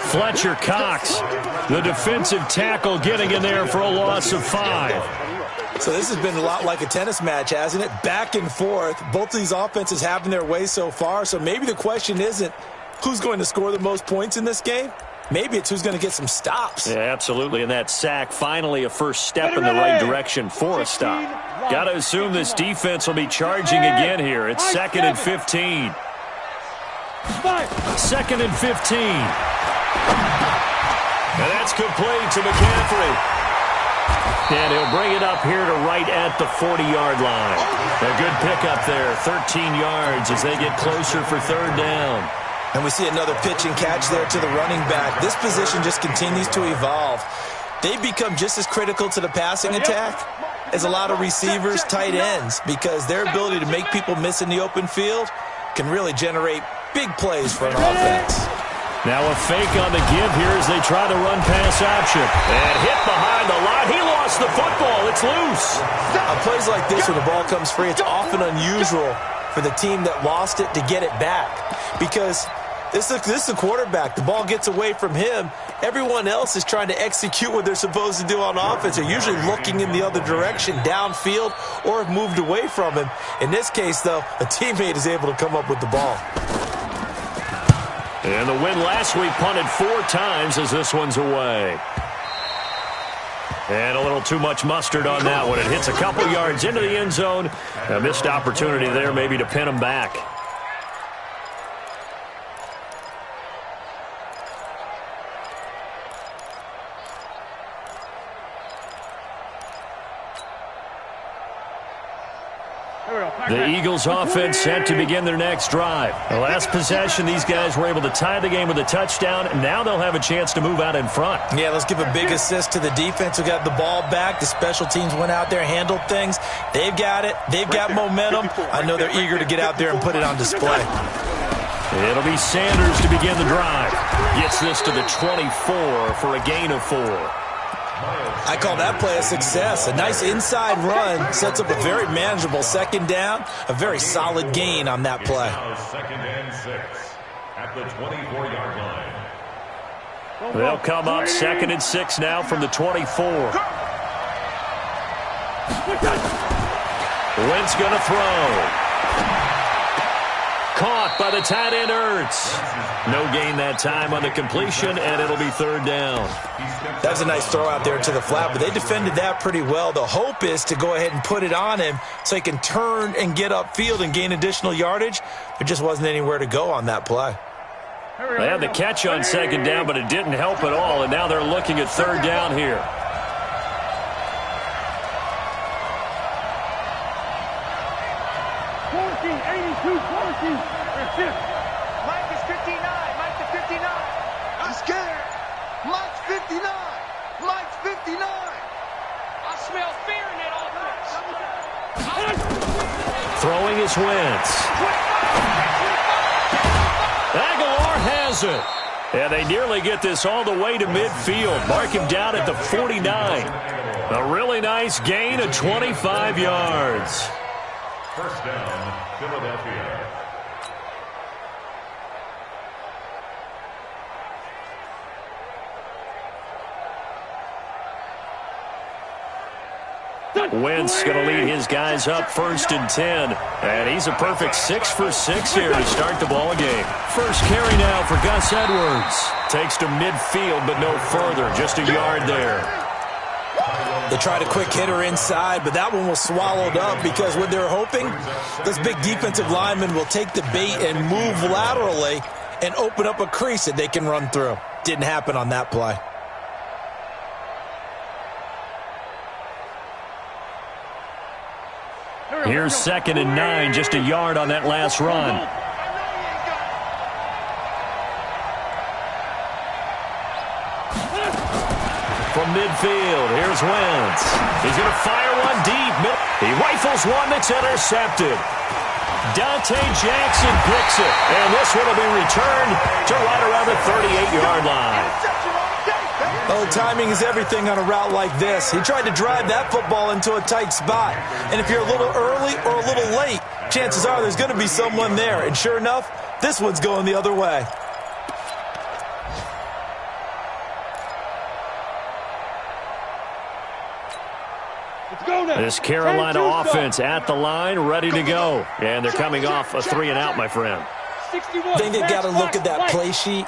Fletcher Cox, the defensive tackle, getting in there for a loss of 5. So this has been a lot like a tennis match, hasn't it? Back and forth. Both of these offenses having their way so far. So maybe the question isn't who's going to score the most points in this game. Maybe it's who's going to get some stops. Yeah, absolutely. And that sack, finally a first step in the right direction for a stop. Got to assume this defense will be charging again here. It's 2nd and 15. 2nd and 15. And that's complete to McCaffrey. And he'll bring it up here to right at the 40-yard line. A good pickup there, 13 yards as they get closer for 3rd down. And we see another pitch and catch there to the running back. This position just continues to evolve. They become just as critical to the passing attack as a lot of receivers, tight ends, because their ability to make people miss in the open field can really generate big plays for an offense. Now a fake on the give here as they try to run pass option. And hit behind the line. He lost the football. It's loose. On plays like this, when the ball comes free, it's often unusual for the team that lost it to get it back. Because this is the quarterback. The ball gets away from him. Everyone else is trying to execute what they're supposed to do on offense. They're usually looking in the other direction, downfield, or have moved away from him. In this case, though, a teammate is able to come up with the ball. And the win last week punted 4 times as this one's away. And a little too much mustard on that one. It hits a couple yards into the end zone. A missed opportunity there maybe to pin him back. The Eagles offense set to begin their next drive. The last possession, these guys were able to tie the game with a touchdown. Now they'll have a chance to move out in front. Yeah, let's give a big assist to the defense who got the ball back. The special teams went out there, handled things. They've got it. They've got momentum. I know they're eager to get out there and put it on display. It'll be Sanders to begin the drive. Gets this to the 24 for a gain of 4. I call that play a success. A nice inside run sets up a very manageable 2nd down. A very solid gain on that play. 2nd and 6 at the 24-yard line. They'll come up 2nd and 6 now from the 24. Wentz going to throw. Caught by the tight end Ertz. No gain that time on the completion, and it'll be 3rd down. That was a nice throw out there to the flat, but they defended that pretty well. The hope is to go ahead and put it on him so he can turn and get upfield and gain additional yardage. There just wasn't anywhere to go on that play. They had the catch on 2nd down, but it didn't help at all, and now they're looking at 3rd down here. Mike is 59. Mike to 59. I'm scared. Mike's 59. Mike's 59. I smell fear in that offense. Throwing is Wentz. Aguilar has it. And they nearly get this all the way to midfield. Mark him down at the 49. A really nice gain of 25 yards. 1st down, Philadelphia. Wentz going to lead his guys up 1st and 10. And he's a perfect 6 for 6 here to start the ball game. First carry now for Gus Edwards. Takes to midfield, but no further. Just a yard there. They tried a quick hitter inside, but that one was swallowed up because what they're hoping, those big defensive linemen will take the bait and move laterally and open up a crease that they can run through. Didn't happen on that play. Here's 2nd and 9, just a yard on that last run. From midfield, here's Wentz. He's going to fire one deep. He rifles one that's intercepted. Dante Jackson picks it. And this one will be returned to right around the 38-yard line. Oh, timing is everything on a route like this. He tried to drive that football into a tight spot. And if you're a little early or a little late, chances are there's going to be someone there. And sure enough, this one's going the other way. This Carolina offense at the line, ready to go. And they're coming off a 3-and-out, my friend. I think they've got to look at that play sheet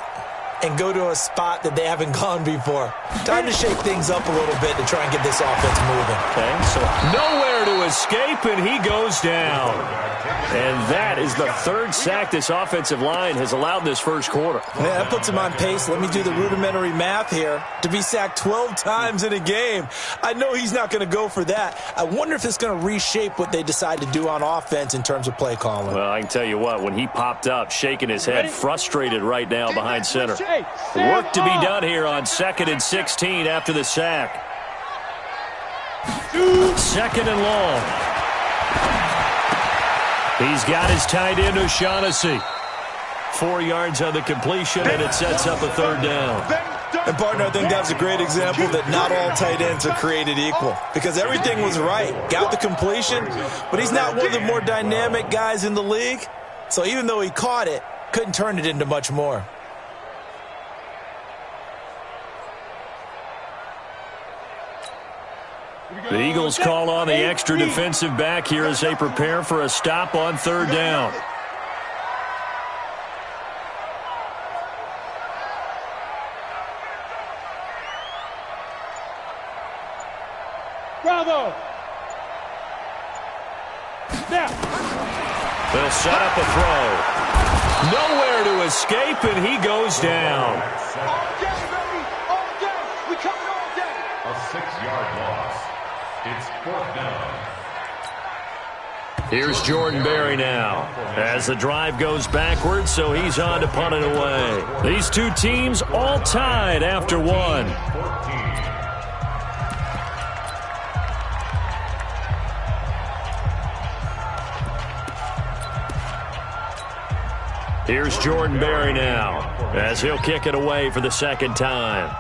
and go to a spot that they haven't gone before. Time to shake things up a little bit to try and get this offense moving. Okay, so nowhere to escape, and he goes down. And that is the third sack this offensive line has allowed this first quarter. Yeah, that puts him on pace. Let me do the rudimentary math here. To be sacked 12 times in a game, I know he's not going to go for that. I wonder if it's going to reshape what they decide to do on offense in terms of play calling. Well, I can tell you what, when he popped up, shaking his head, frustrated right now behind center. Work to be done here on 2nd and 16 after the sack. 2nd and long. He's got his tight end, O'Shaughnessy. 4 yards on the completion, and it sets up a 3rd down. And, partner, I think that was a great example that not all tight ends are created equal, because everything was right. Got the completion, but he's not one of the more dynamic guys in the league. So even though he caught it, couldn't turn it into much more. The Eagles call on the extra defensive back here as they prepare for a stop on 3rd down. Bravo! Now. They'll set up a throw. Nowhere to escape, and he goes down. All day, baby! All day! We coming all day! A 6-yard loss. It's 4th down. Here's Jordan Berry now as the drive goes backwards, so he's on to punt it away. These two teams all tied after 1. Here's Jordan Berry now as he'll kick it away for the 2nd time.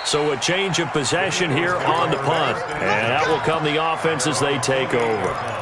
So a change of possession here on the punt. And out will come the offense as they take over.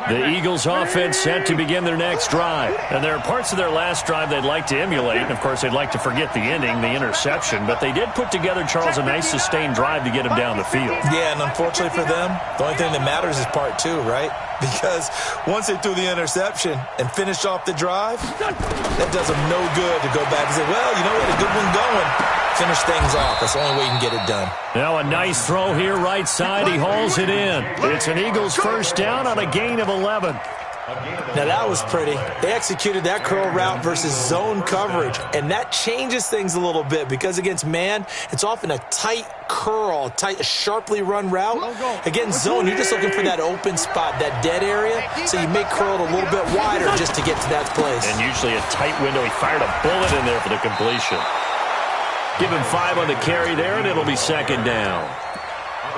The Eagles offense set to begin their next drive. And there are parts of their last drive they'd like to emulate. And, of course, they'd like to forget the ending, the interception. But they did put together, Charles, a nice sustained drive to get him down the field. Yeah, and unfortunately for them, the only thing that matters is part 2, right? Because once they threw the interception and finished off the drive, that does them no good to go back and say, well, you know what, a good one going. Finish things off. That's the only way you can get it done. Now a nice throw here right side. He hauls it in. It's an Eagles 1st down on a gain of 11. Now that was pretty. They executed that curl route versus zone coverage, and that changes things a little bit because against man, it's often a tight curl, a sharply run route. Against zone, you're just looking for that open spot, that dead area, so you make curl it a little bit wider just to get to that place. And usually a tight window. He fired a bullet in there for the completion. Give him 5 on the carry there, and it'll be 2nd down.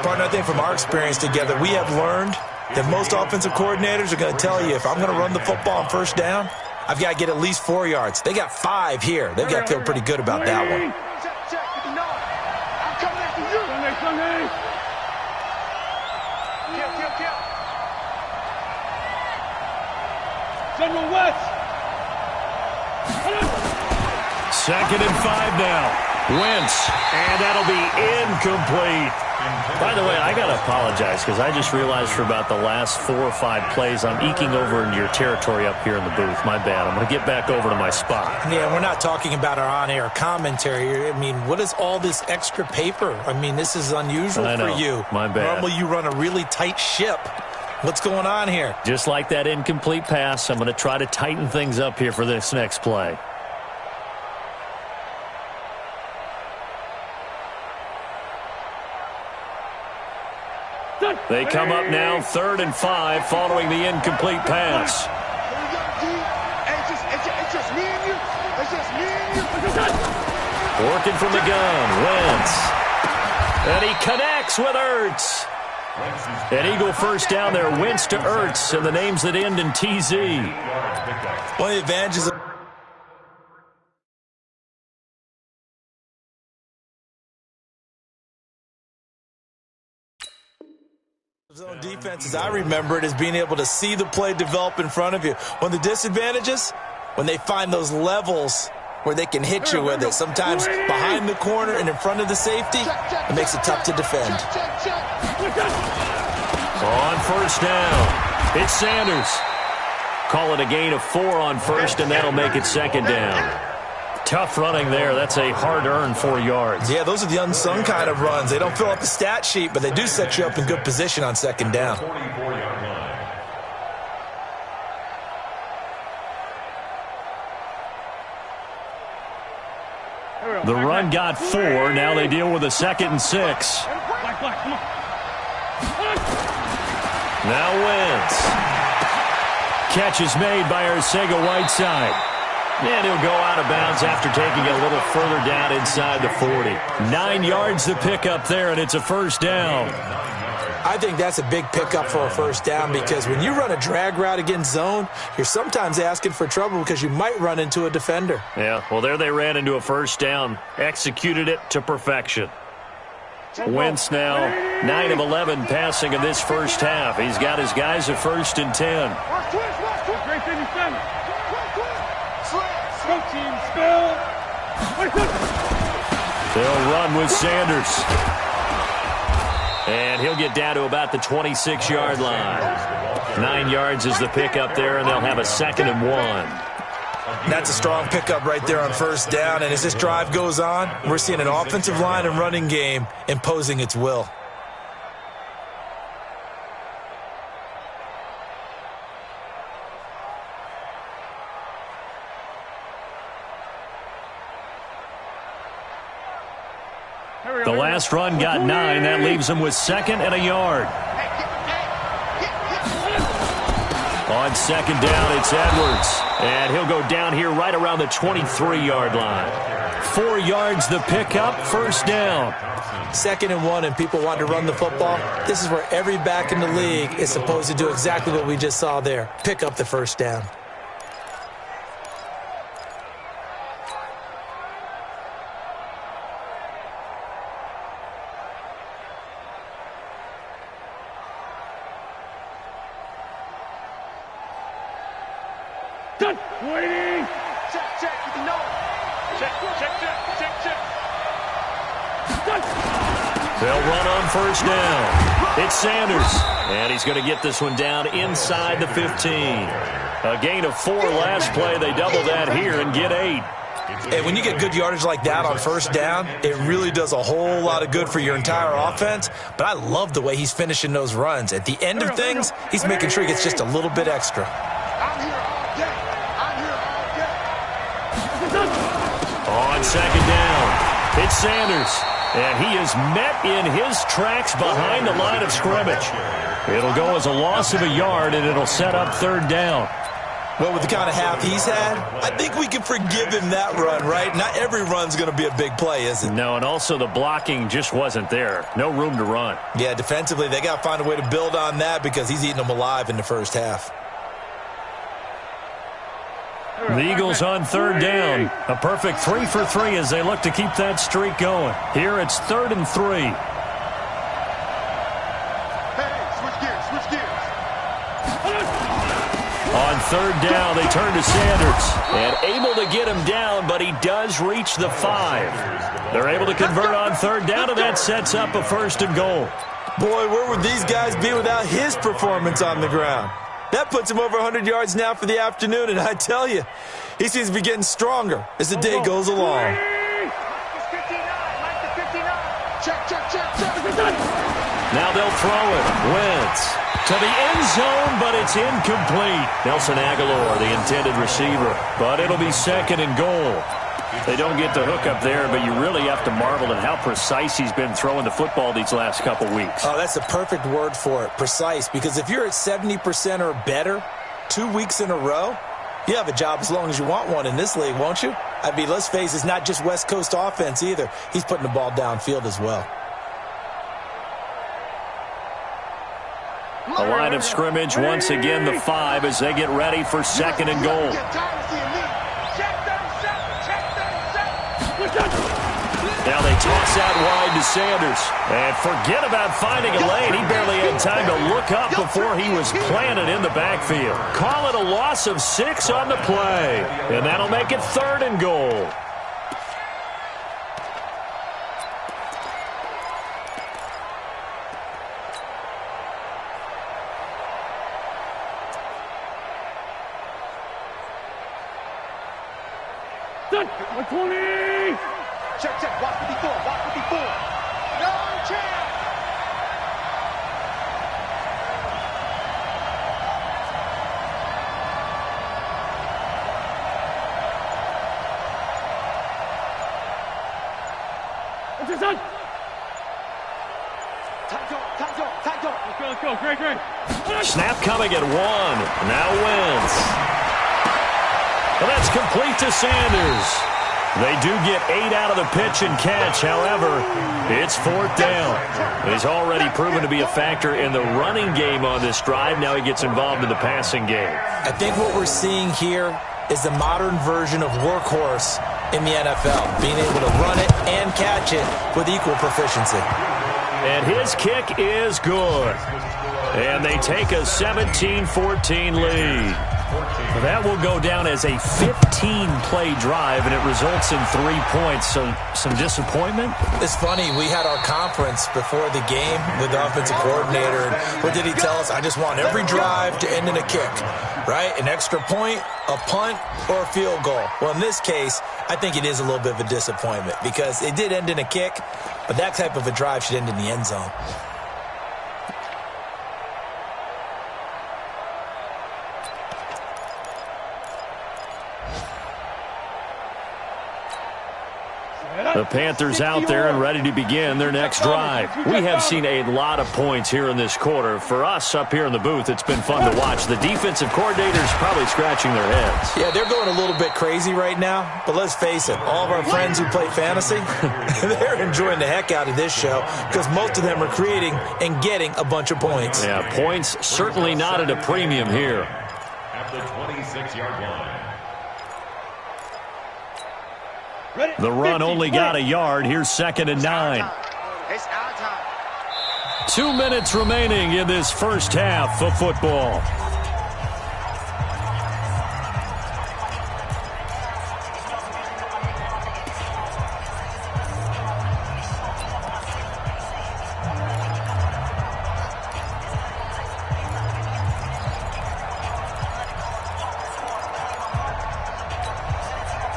Partner, I think from our experience together, we have learned that most offensive coordinators are going to tell you, if I'm going to run the football on 1st down, I've got to get at least 4 yards. They got 5 here. They've got to feel pretty good about that one. Check, 59. I'm coming after you. Sunday. Kill. General West. 2nd and 5 now. Wentz, and that'll be incomplete. By the way, I got to apologize because I just realized for about the last 4 or 5 plays, I'm eking over into your territory up here in the booth. My bad. I'm going to get back over to my spot. Yeah, we're not talking about our on-air commentary. I mean, what is all this extra paper? I mean, this is unusual for you. My bad. Normally you run a really tight ship. What's going on here? Just like that incomplete pass, I'm going to try to tighten things up here for this next play. They come up now 3rd and 5 following the incomplete pass. Working from the gun, Wentz. And he connects with Ertz. An Eagle first down there, Wentz to Ertz, and the names that end in TZ. One of the advantages of zone defenses, I remember it as being able to see the play develop in front of you. One of the disadvantages, when they find those levels where they can hit you with it, sometimes behind the corner and in front of the safety, it makes it tough to defend. On first down, it's Sanders. Call it a gain of 4 on first, and that'll make it 2nd down. Tough running there. That's a hard-earned 4 yards. Yeah, those are the unsung kind of runs. They don't fill up the stat sheet, but they do set you up in good position on 2nd down. The run got 4. Now they deal with a 2nd and 6. Now Wentz. Catch is made by Arcega-Whiteside. And he'll go out of bounds after taking a little further down inside the 40. 9 yards to pick up there, and it's a 1st down. I think that's a big pickup for a 1st down because when you run a drag route against zone, you're sometimes asking for trouble because you might run into a defender. Yeah, well, there they ran into a 1st down. Executed it to perfection. Wentz now 9 of 11 passing in this first half. He's got his guys at 1st and 10. They'll run with Sanders. And he'll get down to about the 26-yard line. 9 yards is the pickup there, and they'll have a 2nd and 1. That's a strong pickup right there on 1st down. And as this drive goes on, we're seeing an offensive line and running game imposing its will. The last run got 9. That leaves him with 2nd and a yard. On 2nd down, it's Edwards. And he'll go down here right around the 23-yard line. 4 yards the pickup, 1st down. 2nd and 1, and people want to run the football. This is where every back in the league is supposed to do exactly what we just saw there. Pick up the 1st down. Waiting. Check, you know it. Check. They'll run on 1st down. It's Sanders. And he's going to get this one down inside the 15. A gain of 4 last play. They double that here and get 8. And when you get good yardage like that on 1st down, it really does a whole lot of good for your entire offense. But I love the way he's finishing those runs. At the end of things, he's making sure he gets just a little bit extra. On 2nd down, it's Sanders. And he is met in his tracks behind the line of scrimmage. It'll go as a loss of a yard, and it'll set up 3rd down. Well, with the kind of half he's had, I think we can forgive him that run, right? Not every run's going to be a big play, is it? No, and also the blocking just wasn't there. No room to run. Yeah, defensively, they got to find a way to build on that because he's eating them alive in the 1st half. The Eagles on 3rd down. A perfect 3 for 3 as they look to keep that streak going. Here it's 3rd and 3. Switch gears. On 3rd down, they turn to Sanders. And able to get him down, but he does reach the 5. They're able to convert on 3rd down, and that sets up a 1st and goal. Boy, where would these guys be without his performance on the ground? That puts him over 100 yards now for the afternoon, and I tell you, he seems to be getting stronger as the day goes along. Check. Now they'll throw it. Wentz to the end zone, but it's incomplete. Nelson Aguilar, the intended receiver. But it'll be 2nd and goal. They don't get the hook up there, but you really have to marvel at how precise he's been throwing the football these last couple weeks. Oh, that's the perfect word for it, precise. Because if you're at 70% or better 2 weeks in a row, you have a job as long as you want one in this league, won't you? I mean, let's face it, it's not just West Coast offense either. He's putting the ball downfield as well. A line of scrimmage, once again, the 5 as they get ready for 2nd and goal. Now they toss out wide to Sanders. And forget about finding a lane. He barely had time to look up before he was planted in the backfield. Call it a loss of 6 on the play. And that'll make it 3rd and goal. Done. 120. Check, check. Watch 54. Watch 54. No chance. What's this on? Time. Let's go. Great. Snap coming at 1. Now Wentz. Well, that's complete to Sanders. They do get 8 out of the pitch and catch. However, it's 4th down. He's already proven to be a factor in the running game on this drive. Now he gets involved in the passing game. I think what we're seeing here is the modern version of workhorse in the NFL, being able to run it and catch it with equal proficiency. And his kick is good. And they take a 17-14 lead. That will go down as a 15-play drive, and it results in 3 points. So some disappointment? It's funny. We had our conference before the game with the offensive coordinator. And what did he tell us? I just want every drive to end in a kick, right? An extra point, a punt, or a field goal. Well, in this case, I think it is a little bit of a disappointment because it did end in a kick, but that type of a drive should end in the end zone. The Panthers out there and ready to begin their next drive. We have seen a lot of points here in this quarter. For us up here in the booth, it's been fun to watch. The defensive coordinators probably scratching their heads. Yeah, they're going a little bit crazy right now, but let's face it, all of our friends who play fantasy, they're enjoying the heck out of this show because most of them are creating and getting a bunch of points. Yeah, points certainly not at a premium here. At the 26-yard line. The run only got a yard. Here's 2nd and 9. It's our time. 2 minutes remaining in this first half of football.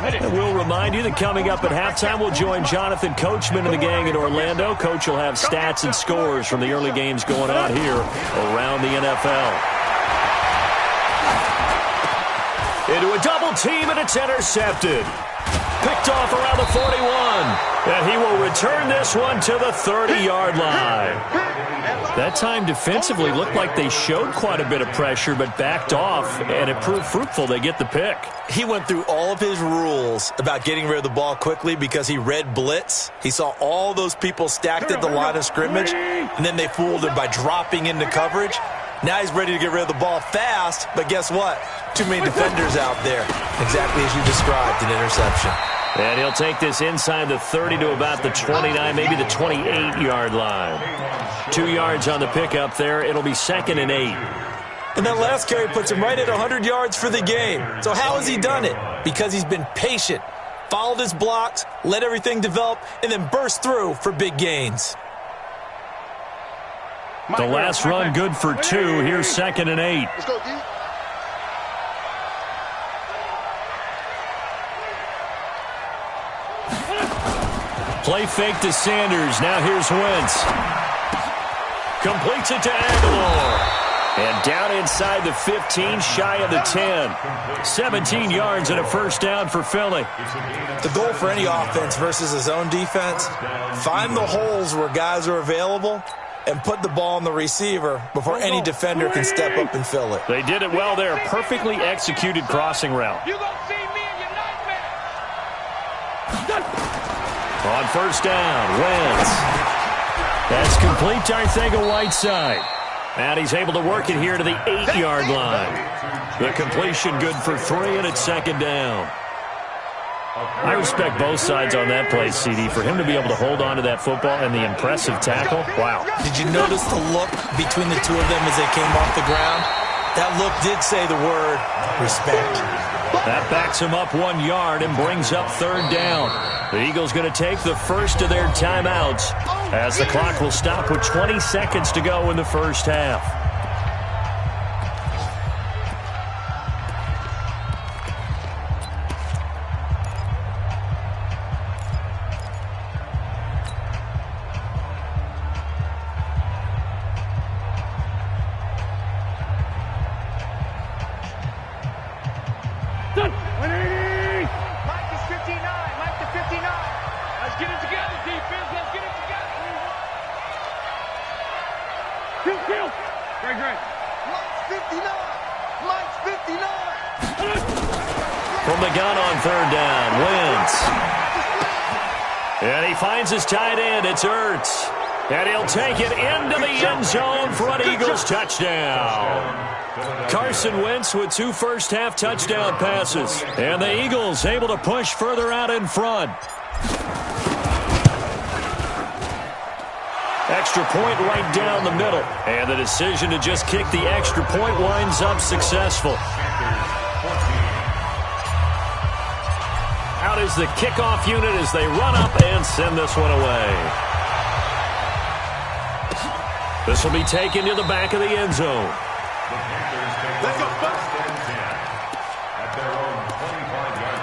And we'll remind you that coming up at halftime, we'll join Jonathan Coachman and the gang in Orlando. Coach will have stats and scores from the early games going on here around the NFL. Into a double team, and it's intercepted. Picked off around the 41. And he will return this one to the 30-yard line. That time defensively looked like they showed quite a bit of pressure but backed off, and it proved fruitful. They get the pick. He went through all of his rules about getting rid of the ball quickly because he read blitz. He saw all those people stacked at the line of scrimmage, and then they fooled him by dropping into coverage. Now he's ready to get rid of the ball fast, but guess what? Too many defenders out there. Exactly as you described, an interception. And he'll take this inside the 30 to about the 29, maybe the 28-yard line. 2 yards on the pickup there. It'll be 2nd and 8. And that last carry puts him right at 100 yards for the game. So how has he done it? Because he's been patient, followed his blocks, let everything develop, and then burst through for big gains. The last run good for 2. Here's 2nd and 8. Let's go, D. Play fake to Sanders. Now here's Wentz. Completes it to Aguilar. And down inside the 15, shy of the 10. 17 yards and a first down for Philly. The goal for any offense versus a zone defense, find the holes where guys are available and put the ball on the receiver before any defender can step up and fill it. They did it well there. Perfectly executed crossing route. You gonna see me in your nightmare. On first down, Wentz. That's complete to Arcega-Whiteside. And he's able to work it here to the 8-yard line. The completion good for 3, and it's second down. I respect both sides on that play, CD. For him to be able to hold on to that football and the impressive tackle, wow. Did you notice the look between the two of them as they came off the ground? That look did say the word respect. That backs him up 1 yard and brings up third down. The Eagles going to take the first of their timeouts as the clock will stop with 20 seconds to go in the first half. From the gun on third down, Wentz. And he finds his tight end. It's Ertz. And he'll take it into the end zone for an Eagles touchdown. Carson Wentz with 2 first-half touchdown passes. And the Eagles able to push further out in front. Extra point right down the middle. And the decision to just kick the extra point winds up successful. Out is the kickoff unit as they run up and send this one away. This will be taken to the back of the end zone. Let's go. First and 10 at their own 25-yard line.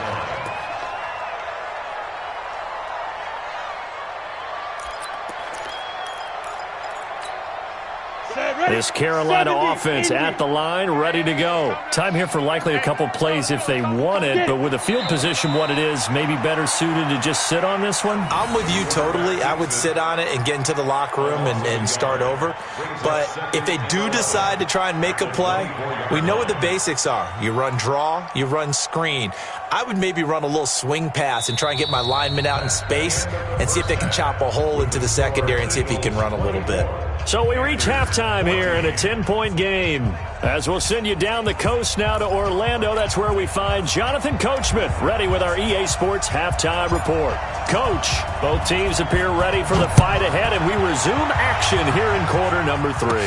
This Carolina offense at the line, ready to go. Time here for likely a couple plays if they want it, but with the field position what it is, maybe better suited to just sit on this one? I'm with you totally. I would sit on it and get into the locker room and start over. But if they do decide to try and make a play, we know what the basics are. You run draw, you run screen. I would maybe run a little swing pass and try and get my lineman out in space and see if they can chop a hole into the secondary and see if he can run a little bit. So we reach halftime here in a 10-point game. As we'll send you down the coast now to Orlando, that's where we find Jonathan Coachman ready with our EA Sports halftime report. Coach, both teams appear ready for the fight ahead, and we resume action here in quarter number 3.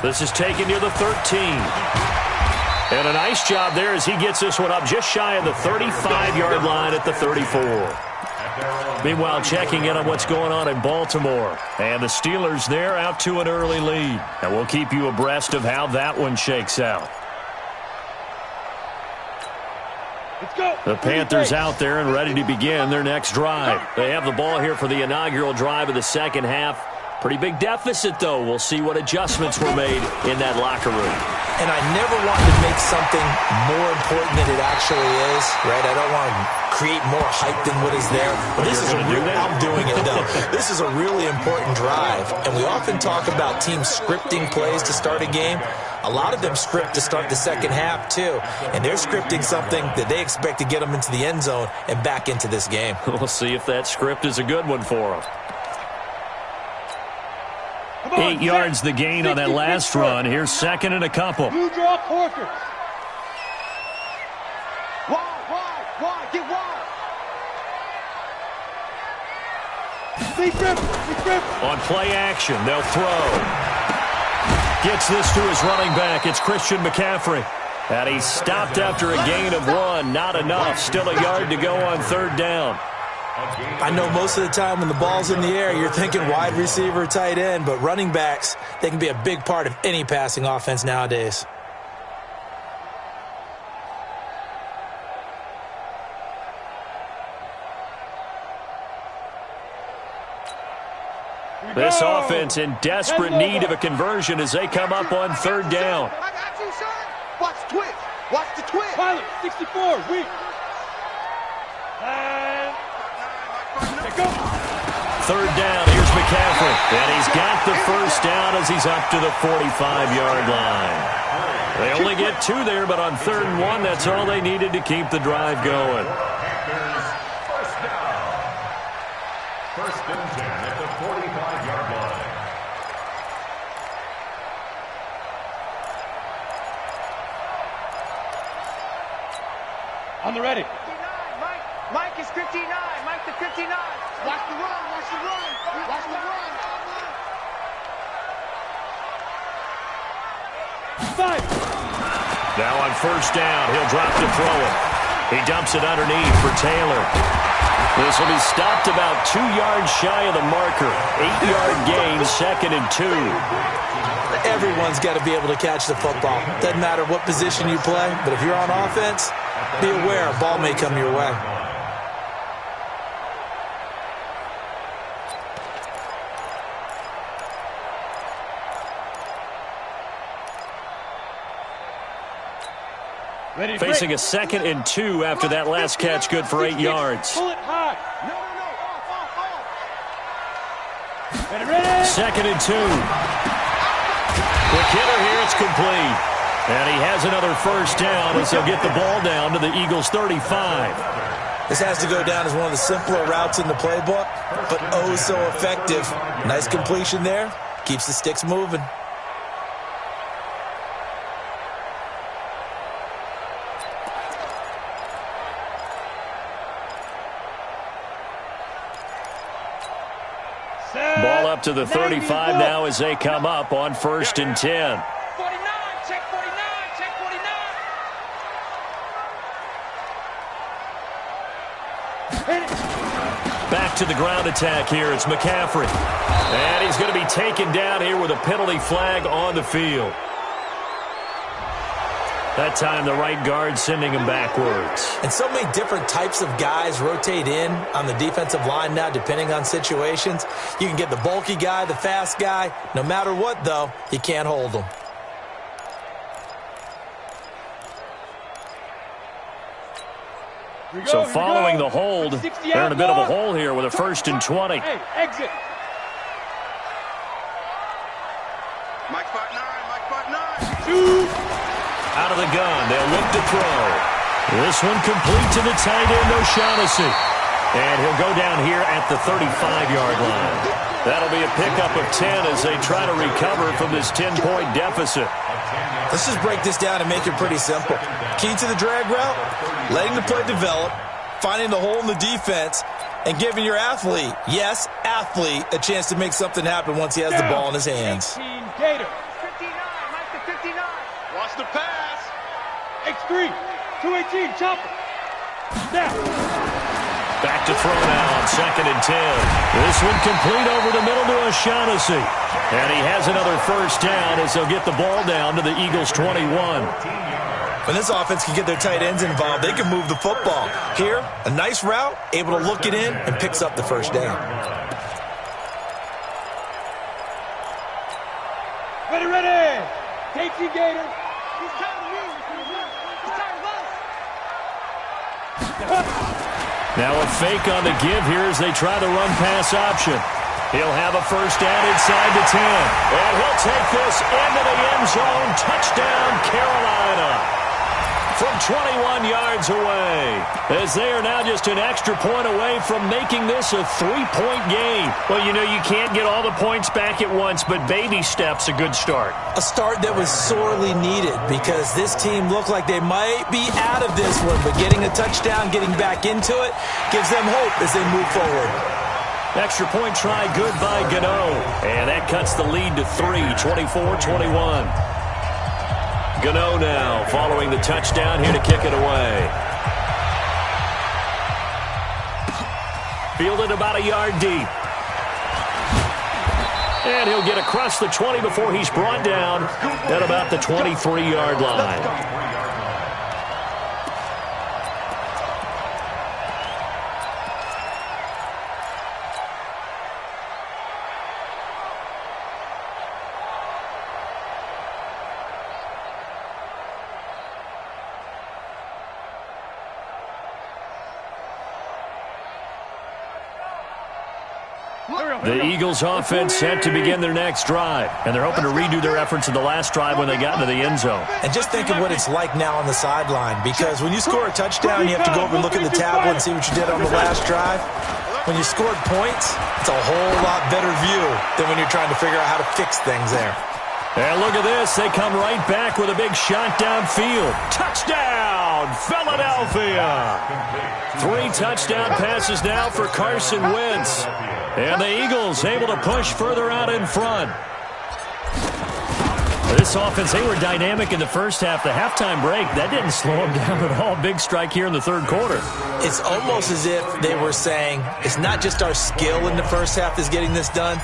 This is taken near the 13. And a nice job there as he gets this one up just shy of the 35-yard line at the 34. Meanwhile, checking in on what's going on in Baltimore. And the Steelers there out to an early lead. And we'll keep you abreast of how that one shakes out. Let's go. The Panthers out there and ready to begin their next drive. They have the ball here for the inaugural drive of the second half. Pretty big deficit, though. We'll see what adjustments were made in that locker room. And I never wanted to make something more important than it actually is, right? I don't want to create more hype than what is there. But this is I'm doing it, though. This is a really important drive. And we often talk about teams scripting plays to start a game. A lot of them script to start the second half, too. And they're scripting something that they expect to get them into the end zone and back into this game. We'll see if that script is a good one for them. 8 yards the gain on that last run. Here's second and a couple. Blue draw quarter. Wide, get wide. Deep rip. On play action, they'll throw. Gets this to his running back. It's Christian McCaffrey. And he stopped after a gain of 1. Not enough. Still a yard to go on third down. I know most of the time when the ball's in the air, you're thinking wide receiver, tight end, but running backs, they can be a big part of any passing offense nowadays. This offense in desperate need of a conversion as they come up on third down. I got you, son. Watch the twitch. Watch the twitch. Pilot, 64, weak. And go. Third down, here's McCaffrey. And he's got the first down as he's up to the 45-yard line. They only get 2 there, but on 3rd and 1, that's all they needed to keep the drive going. Panthers, first down. 1st and 10 at the 45-yard line. On the ready. 59, Mike. Mike is 59. Mike the 59. Watch the run. Watch the run. Watch the run. 5. Now on 1st down, he'll drop to throw it. He dumps it underneath for Taylor. This will be stopped about 2 yards shy of the marker. 8-yard gain, 2nd and 2. Everyone's got to be able to catch the football. Doesn't matter what position you play, but if you're on offense, be aware a ball may come your way. Ready, Facing a 2nd and 2 after that last catch, good for 8 yards. Pull it high. No. Off. Ready, ready. 2nd and 2. Quick hitter here, it's complete. And he has another first down as he'll get the ball down to the Eagles' 35. This has to go down as one of the simpler routes in the playbook, but oh so effective. Nice completion there. Keeps the sticks moving. Ball up to the 35 now as they come up on 1st and 10. 49. Check 49. Check 49. Back to the ground attack here. It's McCaffrey. And he's going to be taken down here with a penalty flag on the field. That time the right guard sending him backwards. And so many different types of guys rotate in on the defensive line now depending on situations. You can get the bulky guy, the fast guy. No matter what, though, you can't hold them. So following the hold, they're in a bit of a hole here with a 1st and 20. Hey, exit. Mike spot 9. Mike spot 9. 2. Out of the gun, they'll look to throw. This one complete to the tight end, O'Shaughnessy. And he'll go down here at the 35-yard line. That'll be a pickup of 10 as they try to recover from this 10-point deficit. Let's just break this down and make it pretty simple. Key to the drag route, letting the play develop, finding the hole in the defense, and giving your athlete, yes, athlete, a chance to make something happen once he has the ball in his hands. 18 Gator. 59. Mike the 59. Watch the pass. X3. 218 chopper. Now. Back to throw now on 2nd and 10. This one complete over the middle to O'Shaughnessy. And he has another first down as they'll get the ball down to the Eagles' 21. When this offense can get their tight ends involved, they can move the football. Here, a nice route, able to look it in, and picks up the first down. Ready, ready. Take you, Gator. He's tired of you. He's tired of us. Now a fake on the give here as they try the run-pass option. He'll have a first down inside the 10. And he'll take this into the end zone. Touchdown, Carolina. From 21 yards away, as they are now just an extra point away from making this a 3-point game. Well, you know, you can't get all the points back at once, but baby steps a good start. A start that was sorely needed because this team looked like they might be out of this one, but getting a touchdown, getting back into it, gives them hope as they move forward. Extra point try good by Gano. And that cuts the lead to 3, 24-21. Gano now following the touchdown here to kick it away. Fielded about a yard deep. And he'll get across the 20 before he's brought down at about the 23-yard line. The Eagles offense set to begin their next drive, and they're hoping to redo their efforts in the last drive when they got into the end zone. And just think of what it's like now on the sideline, because when you score a touchdown, you have to go over and look at the tablet and see what you did on the last drive. When you scored points, it's a whole lot better view than when you're trying to figure out how to fix things there. And look at this. They come right back with a big shot downfield. Touchdown, Philadelphia. 3 touchdown passes now for Carson Wentz. And the Eagles able to push further out in front. This offense, they were dynamic in the first half. The halftime break, that didn't slow them down at all. Big strike here in the third quarter. It's almost as if they were saying, it's not just our skill in the first half that's getting this done.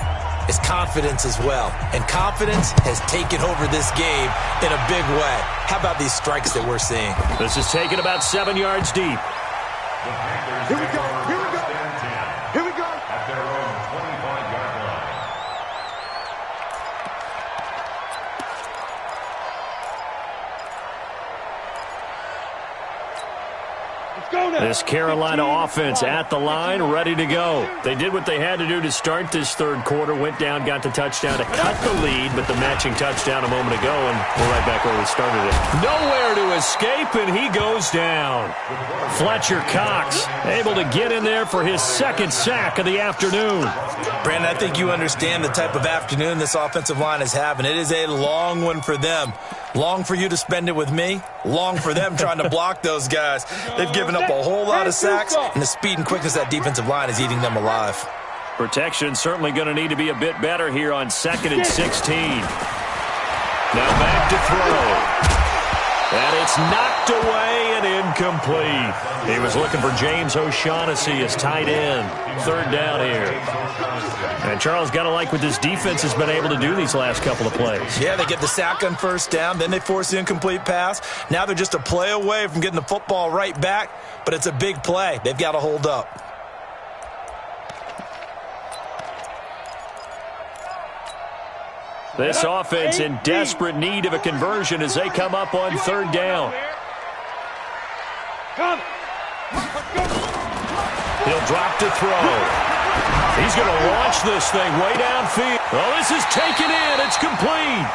It's confidence as well. And confidence has taken over this game in a big way. How about these strikes that we're seeing? This is taken about 7 yards deep. Here we go. Here we go. Here we go. At their own 25-yard line. This Carolina offense at the line, ready to go. They did what they had to do to start this third quarter, went down, got the touchdown to cut the lead, but the matching touchdown a moment ago, and we're right back where we started it. Nowhere to escape, and he goes down. Fletcher Cox able to get in there for his second sack of the afternoon. Brandon, I think you understand the type of afternoon this offensive line is having. It is a long one for them. Long for you to spend it with me. Long for them trying to block those guys. They've given up a whole lot of sacks, and the speed and quickness of that defensive line is eating them alive. Protection certainly going to need to be a bit better here on 2nd and 16. Now back to throw. And it's knocked away and incomplete. He was looking for James O'Shaughnessy as tight end. 3rd down here. And Charles, got to like what this defense has been able to do these last couple of plays. Yeah, they get the sack on 1st down, then they force the incomplete pass. Now they're just a play away from getting the football right back, but it's a big play. They've got to hold up. This offense in desperate need of a conversion as they come up on 3rd down. He'll drop to throw. He's going to launch this thing way downfield. Oh, this is taken in. It's complete.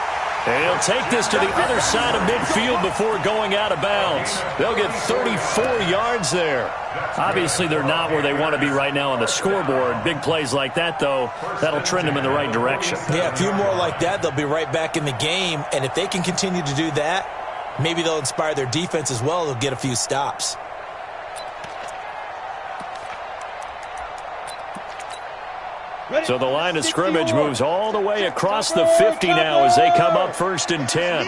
And he'll take this to the other side of midfield before going out of bounds. They'll get 34 yards there. Obviously, they're not where they want to be right now on the scoreboard. Big plays like that, though, that'll trend them in the right direction. Yeah, a few more like that, they'll be right back in the game. And if they can continue to do that, maybe they'll inspire their defense as well. They'll get a few stops. So the line of scrimmage moves all the way across the 50 now as they come up 1st and 10.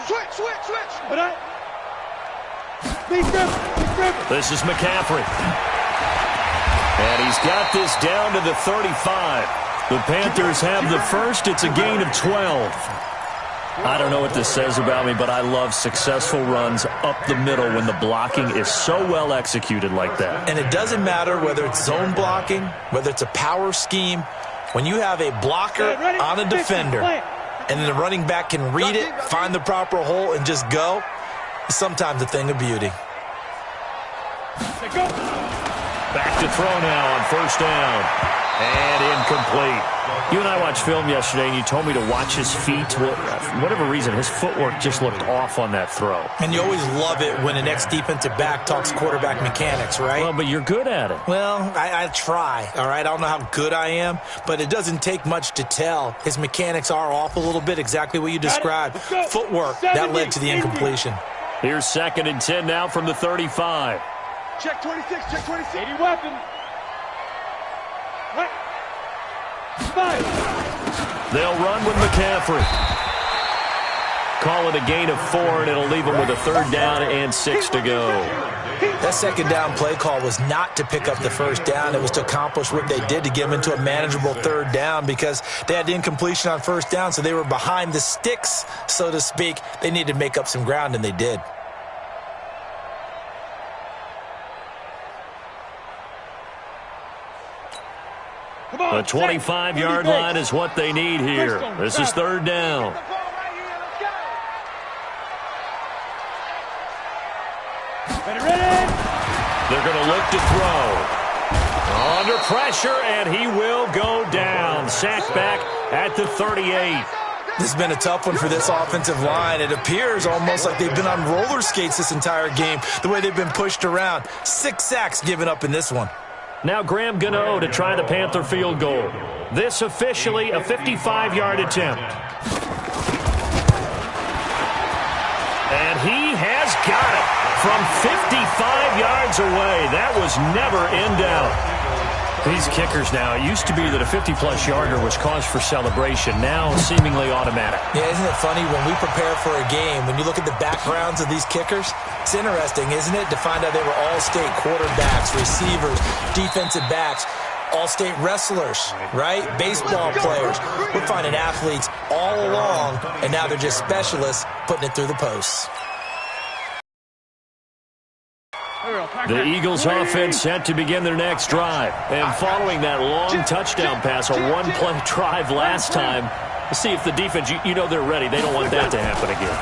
Switch. This is McCaffrey. And he's got this down to the 35. The Panthers have the first. It's a gain of 12. I don't know what this says about me, but I love successful runs up the middle when the blocking is so well executed like that. And it doesn't matter whether it's zone blocking, whether it's a power scheme. When you have a blocker on a defender and then the running back can read it, find the proper hole, and just go, it's sometimes a thing of beauty. Back to throw now on 1st down. And incomplete. You and I watched film yesterday, and you told me to watch his feet. Well, for whatever reason, his footwork just looked off on that throw. And you always love it when an ex-defensive back talks quarterback mechanics, right? Well, but you're good at it. Well, I try, all right? I don't know how good I am, but it doesn't take much to tell. His mechanics are off a little bit, exactly what you described. Footwork, that led to the incompletion. Here's 2nd and 10 now from the 35. Check 26, check 26. 80 weapon. They'll run with McCaffrey. Call it a gain of 4, and it'll leave them with a 3rd down and 6 to go. That 2nd down play call was not to pick up the 1st down. It was to accomplish what they did to get them into a manageable 3rd down because they had the incompletion on 1st down, so they were behind the sticks, so to speak. They needed to make up some ground, and they did. The 25-yard line is what they need here. This is 3rd down. They're going to look to throw. Under pressure, and he will go down. Sacked back at the 38. This has been a tough one for this offensive line. It appears almost like they've been on roller skates this entire game, the way they've been pushed around. 6 sacks given up in this one. Now Graham Gano to try the Panther field goal. This officially a 55-yard attempt. And he has got it from 55 yards away. That was never in doubt. These kickers now, it used to be that a 50-plus yarder was cause for celebration. Now seemingly automatic. Yeah, isn't it funny when we prepare for a game, when you look at the backgrounds of these kickers, it's interesting, isn't it, to find out they were all-state quarterbacks, receivers, defensive backs, all-state wrestlers, right? Baseball players. We're finding athletes all along, and now they're just specialists putting it through the posts. The Eagles offense set to begin their next drive. And following that long touchdown pass, a one-play drive last time, let's see if the defense, you know they're ready. They don't want that to happen again.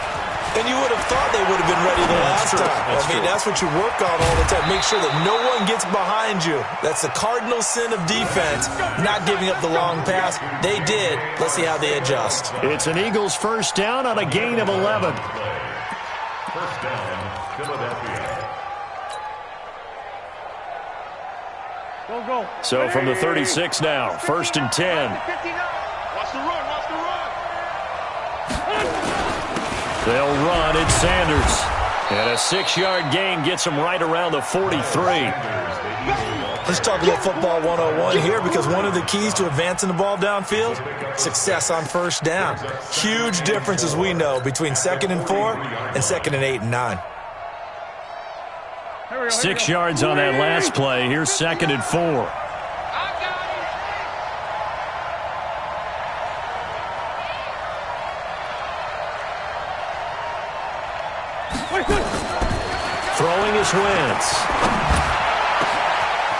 And you would have thought they would have been ready the last time. That's what you work on all the time. Make sure that no one gets behind you. That's the cardinal sin of defense, not giving up the long pass. They did. Let's see how they adjust. It's an Eagles first down on a gain of 11. First down, Philadelphia. Go. So from the 36 now, 1st and 10. Watch the run, watch the run. They'll run. It's Sanders. And a 6-yard gain gets him right around the 43. Let's talk a little football 101 here, because one of the keys to advancing the ball downfield, success on first down. Huge difference, as we know, between 2nd and 4 and 2nd and 8 and 9. 6 yards on that last play. Here's 2nd and 4. Throwing is Wentz.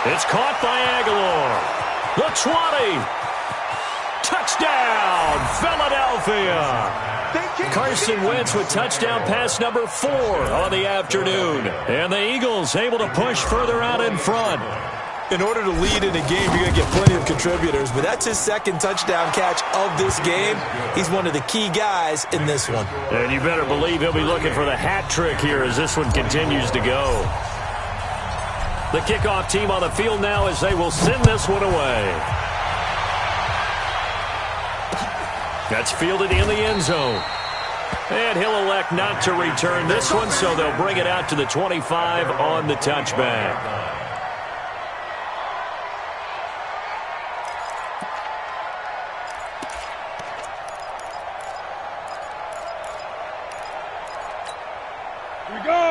It's caught by Aguilar. The 20. Touchdown, Philadelphia. Carson Wentz with touchdown pass number 4 on the afternoon. And the Eagles able to push further out in front. In order to lead in a game, you're going to get plenty of contributors, but that's his 2nd touchdown catch of this game. He's one of the key guys in this one. And you better believe he'll be looking for the hat trick here as this one continues to go. The kickoff team on the field now as they will send this one away. That's fielded in the end zone. And he'll elect not to return this one, so they'll bring it out to the 25 on the touchback.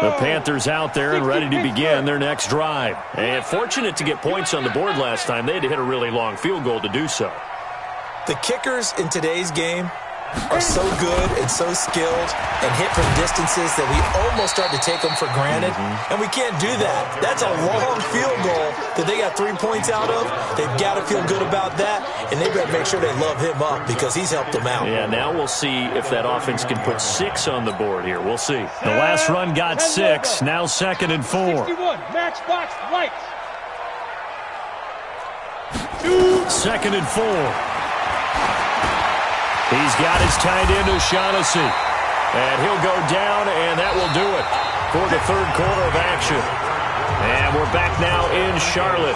The Panthers out there and ready to begin their next drive. And fortunate to get points on the board last time. They had to hit a really long field goal to do so. The kickers in today's game are so good and so skilled and hit from distances that we almost start to take them for granted. And we can't do that. That's a long field goal that they got 3 points out of. They've got to feel good about that, and they better make sure they love him up because he's helped them out. Yeah, now we'll see if that offense can put 6 on the board here. We'll see. The last run got 6. Now 2nd and 4. 61, matchbox lights. 2nd and 4. He's got his tight end, O'Shaughnessy. And he'll go down, and that will do it for the 3rd quarter of action. And we're back now in Charlotte.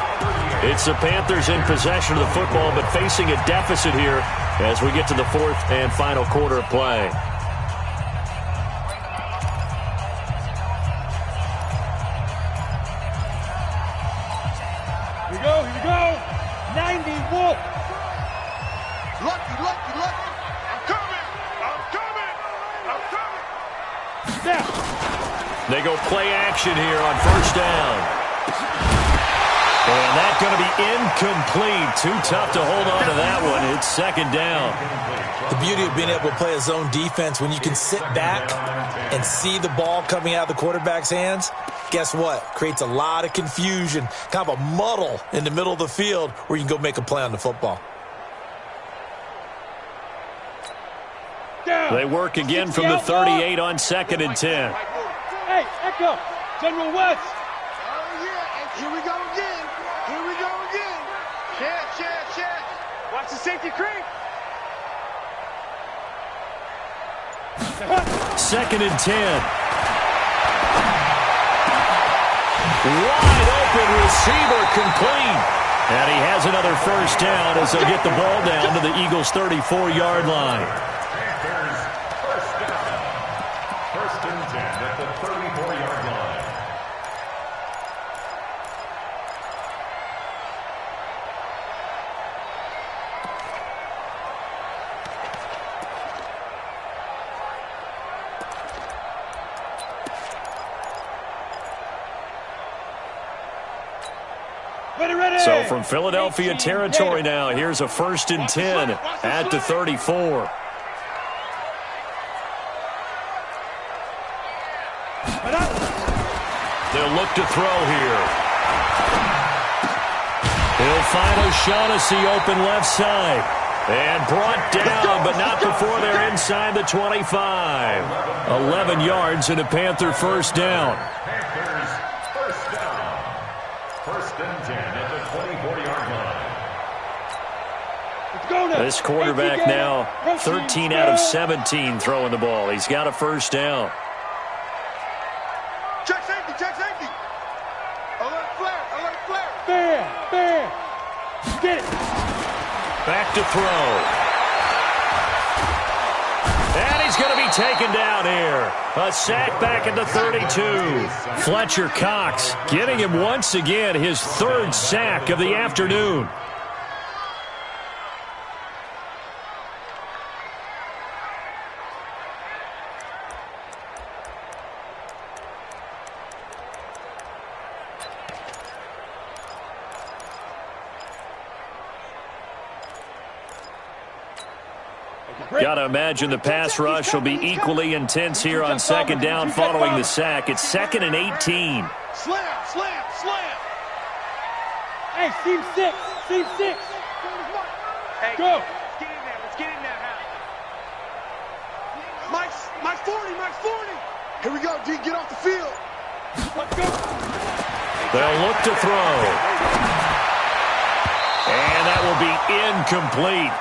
It's the Panthers in possession of the football, but facing a deficit here as we get to the 4th and final quarter of play. Here we go. 90 Wolf. Lucky. They go play action here on first down. And that's going to be incomplete. Too tough to hold on to that one. It's 2nd down. The beauty of being able to play a zone defense, when you can sit back and see the ball coming out of the quarterback's hands, guess what? Creates a lot of confusion, kind of a muddle in the middle of the field where you can go make a play on the football. They work again from the 38 on 2nd and 10. Hey, Echo, General West. Oh, yeah, and here we go again. safety creep. 2nd and 10. Wide open receiver complete. And he has another first down as they get the ball down to the Eagles' 34-yard line. Panthers, first down. 1st and 10 at the 34-yard line. So from Philadelphia territory now, here's a 1st and 10 at the 34. They'll look to throw here. He'll find O'Shaughnessy open left side. And brought down, but not before they're inside the 25. 11 yards and a Panther first down. Panthers, first down. 1st and 10 at the 24-yard line. This quarterback now 13 out of 17 throwing the ball. He's got a first down. Check safety, check safety. Alert flare, alert flare. Fair. Get it. Back to throw. And he's going to be taken down here. A sack back at the 32. Fletcher Cox getting him once again his 3rd sack of the afternoon. Got to imagine the pass rush will be equally intense here on 2nd down following the sack. It's 2nd and 18. Slam. Hey, seam 6. Hey, Go. Let's get in there, Hal. Mike's 40. Here we go, D. Get off the field. Let's go. They'll look to throw. And that will be incomplete.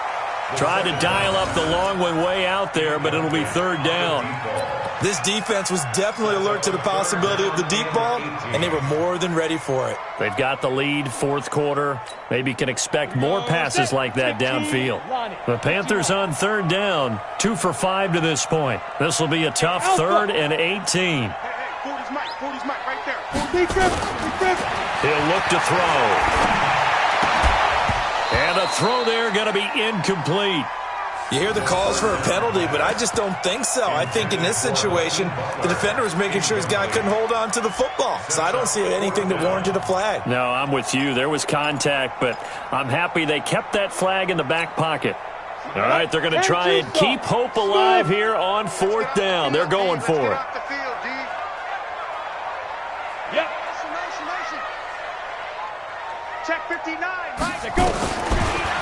Tried to dial up the long one way out there, but it'll be 3rd down. This defense was definitely alert to the possibility of the deep ball, and they were more than ready for it. They've got the lead, 4th quarter. Maybe can expect more passes like that downfield. The Panthers on 3rd down, 2 for 5 to this point. This will be a tough 3rd and 18. Hey, 40's Mike right there. Be careful. He'll look to throw. And a throw there going to be incomplete. You hear the calls for a penalty, but I just don't think so. I think in this situation, the defender was making sure his guy couldn't hold on to the football. So I don't see anything that warranted a flag. No, I'm with you. There was contact, but I'm happy they kept that flag in the back pocket. All right, they're going to try and keep hope alive here on 4th down. They're going for it. Off the field, D. Yep. Check 59, Mike. Go.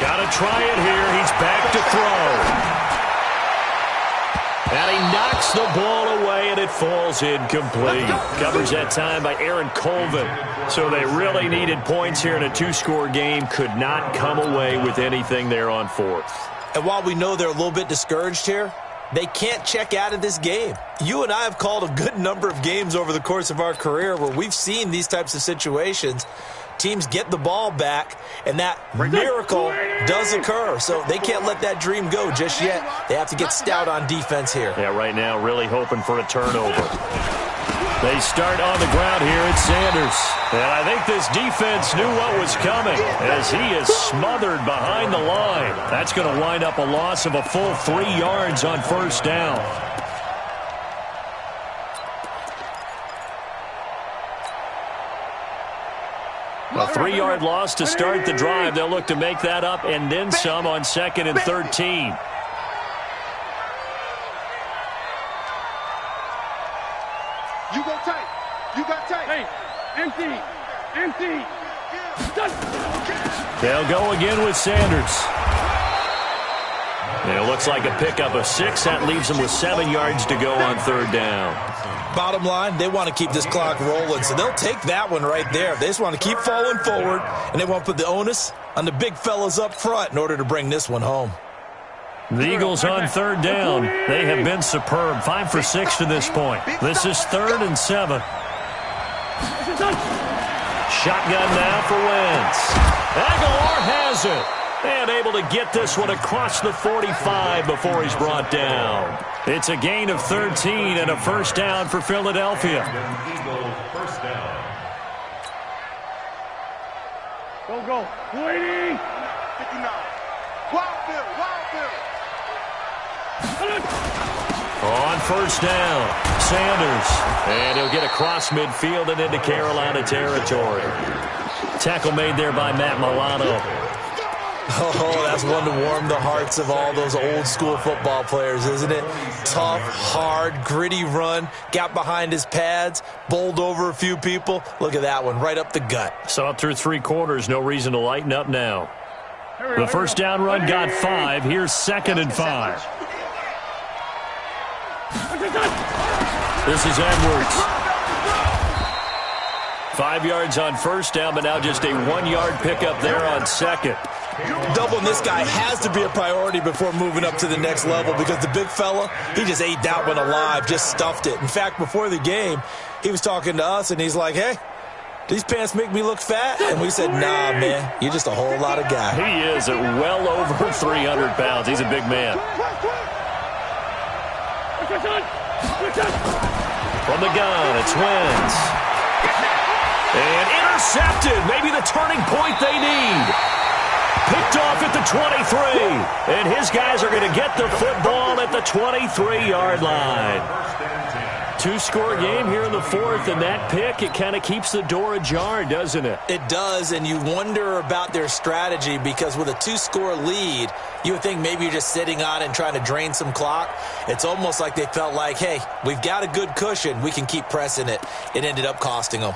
Got to try it here. He's back to throw. And he knocks the ball away, and it falls incomplete. Covers that time by Aaron Colvin. So they really needed points here in a 2-score game. Could not come away with anything there on 4th. And while we know they're a little bit discouraged here, they can't check out of this game. You and I have called a good number of games over the course of our career where we've seen these types of situations. Teams get the ball back, and that miracle does occur. So they can't let that dream go just yet. They have to get stout on defense here. Yeah, right now really hoping for a turnover. They start on the ground here at Sanders. And I think this defense knew what was coming as he is smothered behind the line. That's going to wind up a loss of a full 3 yards on 1st down. A 3-yard loss to start the drive. They'll look to make that up and then some on 2nd and 13. You go tight. You got tight. Hey, empty. Done. They'll go again with Sanders. And it looks like a pickup of 6. That leaves them with 7 yards to go on third down. Bottom line, they want to keep this clock rolling, so they'll take that one right there. They just want to keep falling forward, and they want to put the onus on the big fellas up front in order to bring this one home. The Eagles on third down. They have been superb. 5 for 6 to this point. This is 3rd and 7. Shotgun now for Wentz. Aguilar has it. And able to get this one across the 45 before he's brought down. It's a gain of 13 and a first down for Philadelphia. Eagles first down. Go. Waiting. 59. Wild Bill. On first down, Sanders. And he'll get across midfield and into Carolina territory. Tackle made there by Matt Milano. Oh, that's one to warm the hearts of all those old-school football players, isn't it? Tough, hard, gritty run, got behind his pads, bowled over a few people. Look at that one, right up the gut. Saw it through 3 quarters, no reason to lighten up now. The first down run got 5. Here's 2nd and 5. This is Edwards. 5 yards on first down, but now just a 1-yard pickup there on 2nd. Doubling this guy has to be a priority before moving up to the next level because the big fella, he just ate that one alive, just stuffed it. In fact, before the game, he was talking to us, and he's like, hey, these pants make me look fat? And we said, nah, man, you're just a whole lot of guy. He is at well over 300 pounds. He's a big man. From the gun, it's Wentz. And intercepted. Maybe the turning point they need. Picked off at the 23. And his guys are going to get the football at the 23-yard line. 2-score game here in the 4th, and that pick, it kind of keeps the door ajar, doesn't it? It does, and you wonder about their strategy because with a 2-score lead, you would think maybe you're just sitting on it and trying to drain some clock. It's almost like they felt like, hey, we've got a good cushion. We can keep pressing it. It ended up costing them.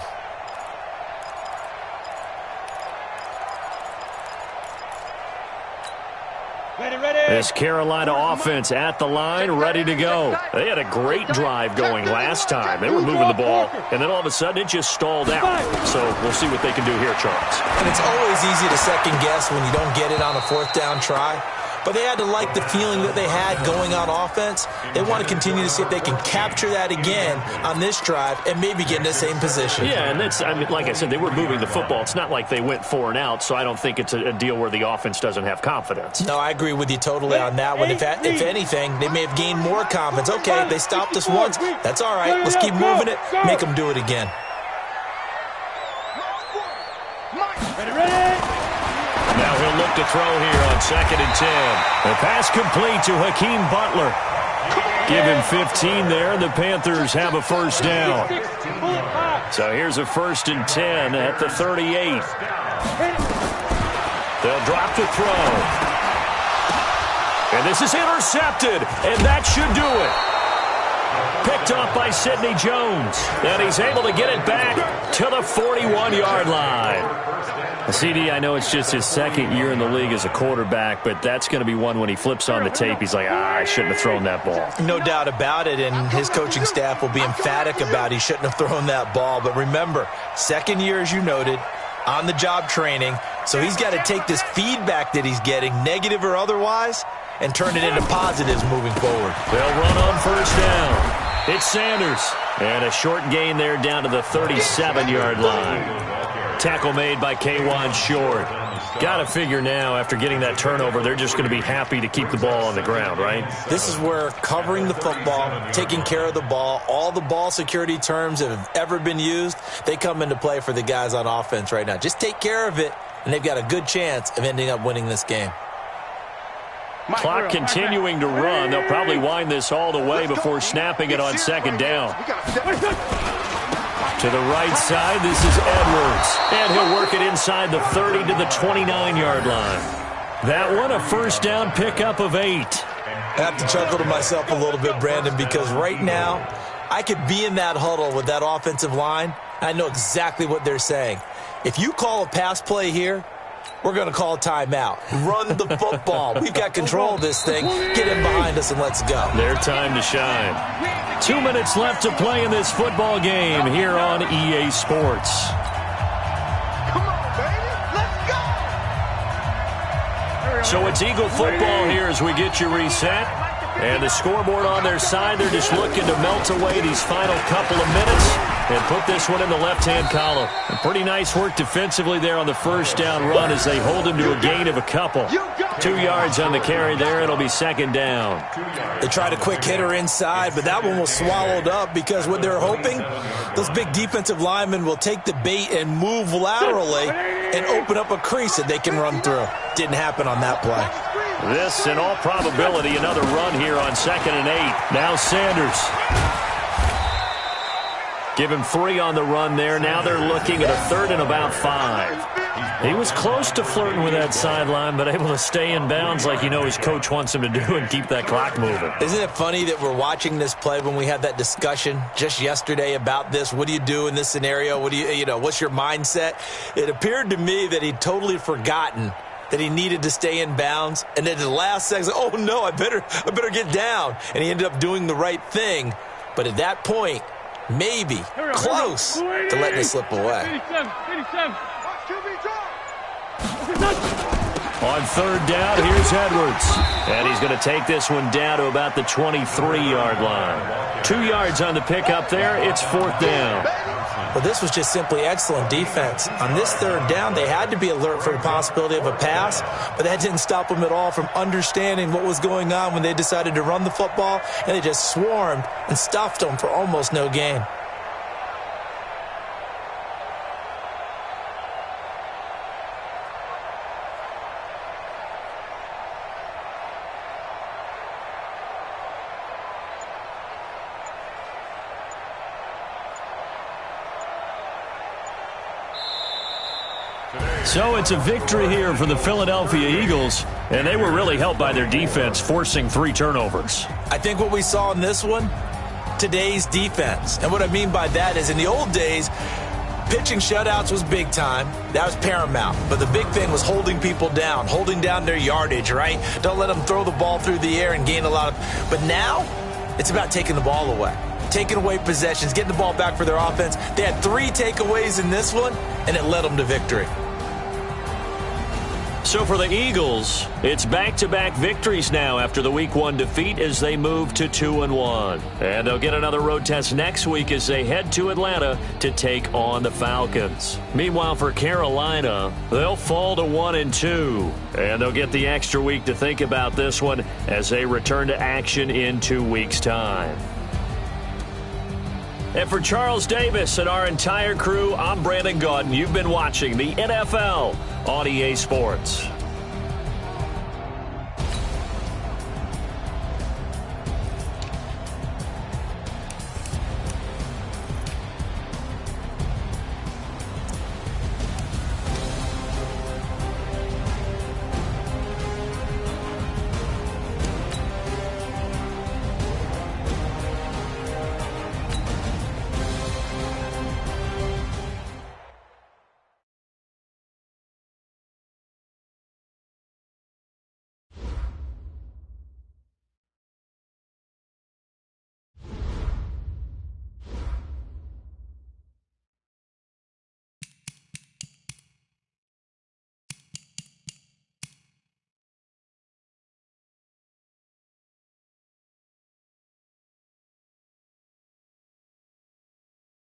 This Carolina offense at the line, ready to go. They had a great drive going last time. They were moving the ball, and then all of a sudden it just stalled out. So we'll see what they can do here, Charles. And it's always easy to second guess when you don't get it on a 4th down try. But they had to like the feeling that they had going on offense. They want to continue to see if they can capture that again on this drive and maybe get in the same position. Yeah, and that's, I mean, like I said, they were moving the football. It's not like they went 4 and out, so I don't think it's a deal where the offense doesn't have confidence. No, I agree with you totally on that one. If anything, they may have gained more confidence. Okay, they stopped us once. That's all right. Let's keep moving it. Make them do it again. Now he'll look to throw here on 2nd and 10. The pass complete to Hakeem Butler. Give him 15 there, and the Panthers have a first down. So here's a 1st and 10 at the 38. They'll drop the throw. And this is intercepted, and that should do it. Picked off by Sidney Jones. And he's able to get it back to the 41-yard line. CD, I know it's just his 2nd year in the league as a quarterback, but that's going to be one when he flips on the tape, he's like, I shouldn't have thrown that ball. No doubt about it, and his coaching staff will be emphatic about he shouldn't have thrown that ball. But remember, 2nd year, as you noted, on-the-job training, so he's got to take this feedback that he's getting, negative or otherwise, and turn it into positives moving forward. They'll run on first down. It's Sanders. And a short gain there down to the 37-yard line. Tackle made by K'Wan Short. Got to figure now, after getting that turnover, they're just going to be happy to keep the ball on the ground, right? This is where covering the football, taking care of the ball, all the ball security terms that have ever been used, they come into play for the guys on offense right now. Just take care of it, and they've got a good chance of ending up winning this game. Clock continuing to run. They'll probably wind this all the way before snapping it on 2nd down. To the right side, this is Edwards. And he'll work it inside the 30 to the 29-yard line. That one, a first down pickup of 8. I have to chuckle to myself a little bit, Brandon, because right now I could be in that huddle with that offensive line. I know exactly what they're saying. If you call a pass play here, we're going to call timeout. Run the football. We've got control of this thing. Get in behind us and let's go. Their time to shine. 2 minutes left to play in this football game here on EA Sports. Come on, baby. Let's go. So it's Eagle football here as we get you reset. And the scoreboard on their side, they're just looking to melt away these final couple of minutes and put this one in the left-hand column. And pretty nice work defensively there on the first down run as they hold him to a gain of a couple. 2 yards on the carry there. It'll be second down. They tried a quick hitter inside, but that one was swallowed up because what they're hoping, those big defensive linemen will take the bait and move laterally and open up a crease that they can run through. Didn't happen on that play. This, in all probability, another run here on 2nd and 8. Now Sanders. Give him 3 on the run there. Now they're looking at a 3rd and about 5. He was close to flirting with that sideline, but able to stay in bounds like you know his coach wants him to do and keep that clock moving. Isn't it funny that we're watching this play when we had that discussion just yesterday about this? What do you do in this scenario? What do you know, what's your mindset? It appeared to me that he'd totally forgotten that he needed to stay in bounds, and then at the last second, oh no, I better get down. And he ended up doing the right thing. But at that point, maybe close to letting it slip away. 87. On 3rd down, here's Edwards. And he's going to take this one down to about the 23-yard line. 2 yards on the pickup there. It's 4th down. Well, this was just simply excellent defense. On this 3rd down, they had to be alert for the possibility of a pass, but that didn't stop them at all from understanding what was going on when they decided to run the football, and they just swarmed and stuffed them for almost no gain. So it's a victory here for the Philadelphia Eagles, and they were really helped by their defense, forcing 3 turnovers. I think what we saw in this one, today's defense. And what I mean by that is in the old days, pitching shutouts was big time. That was paramount. But the big thing was holding people down, holding down their yardage, right? Don't let them throw the ball through the air and gain a lot of... But now, it's about taking the ball away. Taking away possessions, getting the ball back for their offense. They had 3 takeaways in this one, and it led them to victory. So for the Eagles, it's back-to-back victories now after the Week 1 defeat as they move to 2-1. And they'll get another road test next week as they head to Atlanta to take on the Falcons. Meanwhile, for Carolina, they'll fall to 1-2. And they'll get the extra week to think about this one as they return to action in 2 weeks' time. And for Charles Davis and our entire crew, I'm Brandon Gaudin. You've been watching the NFL on EA Sports.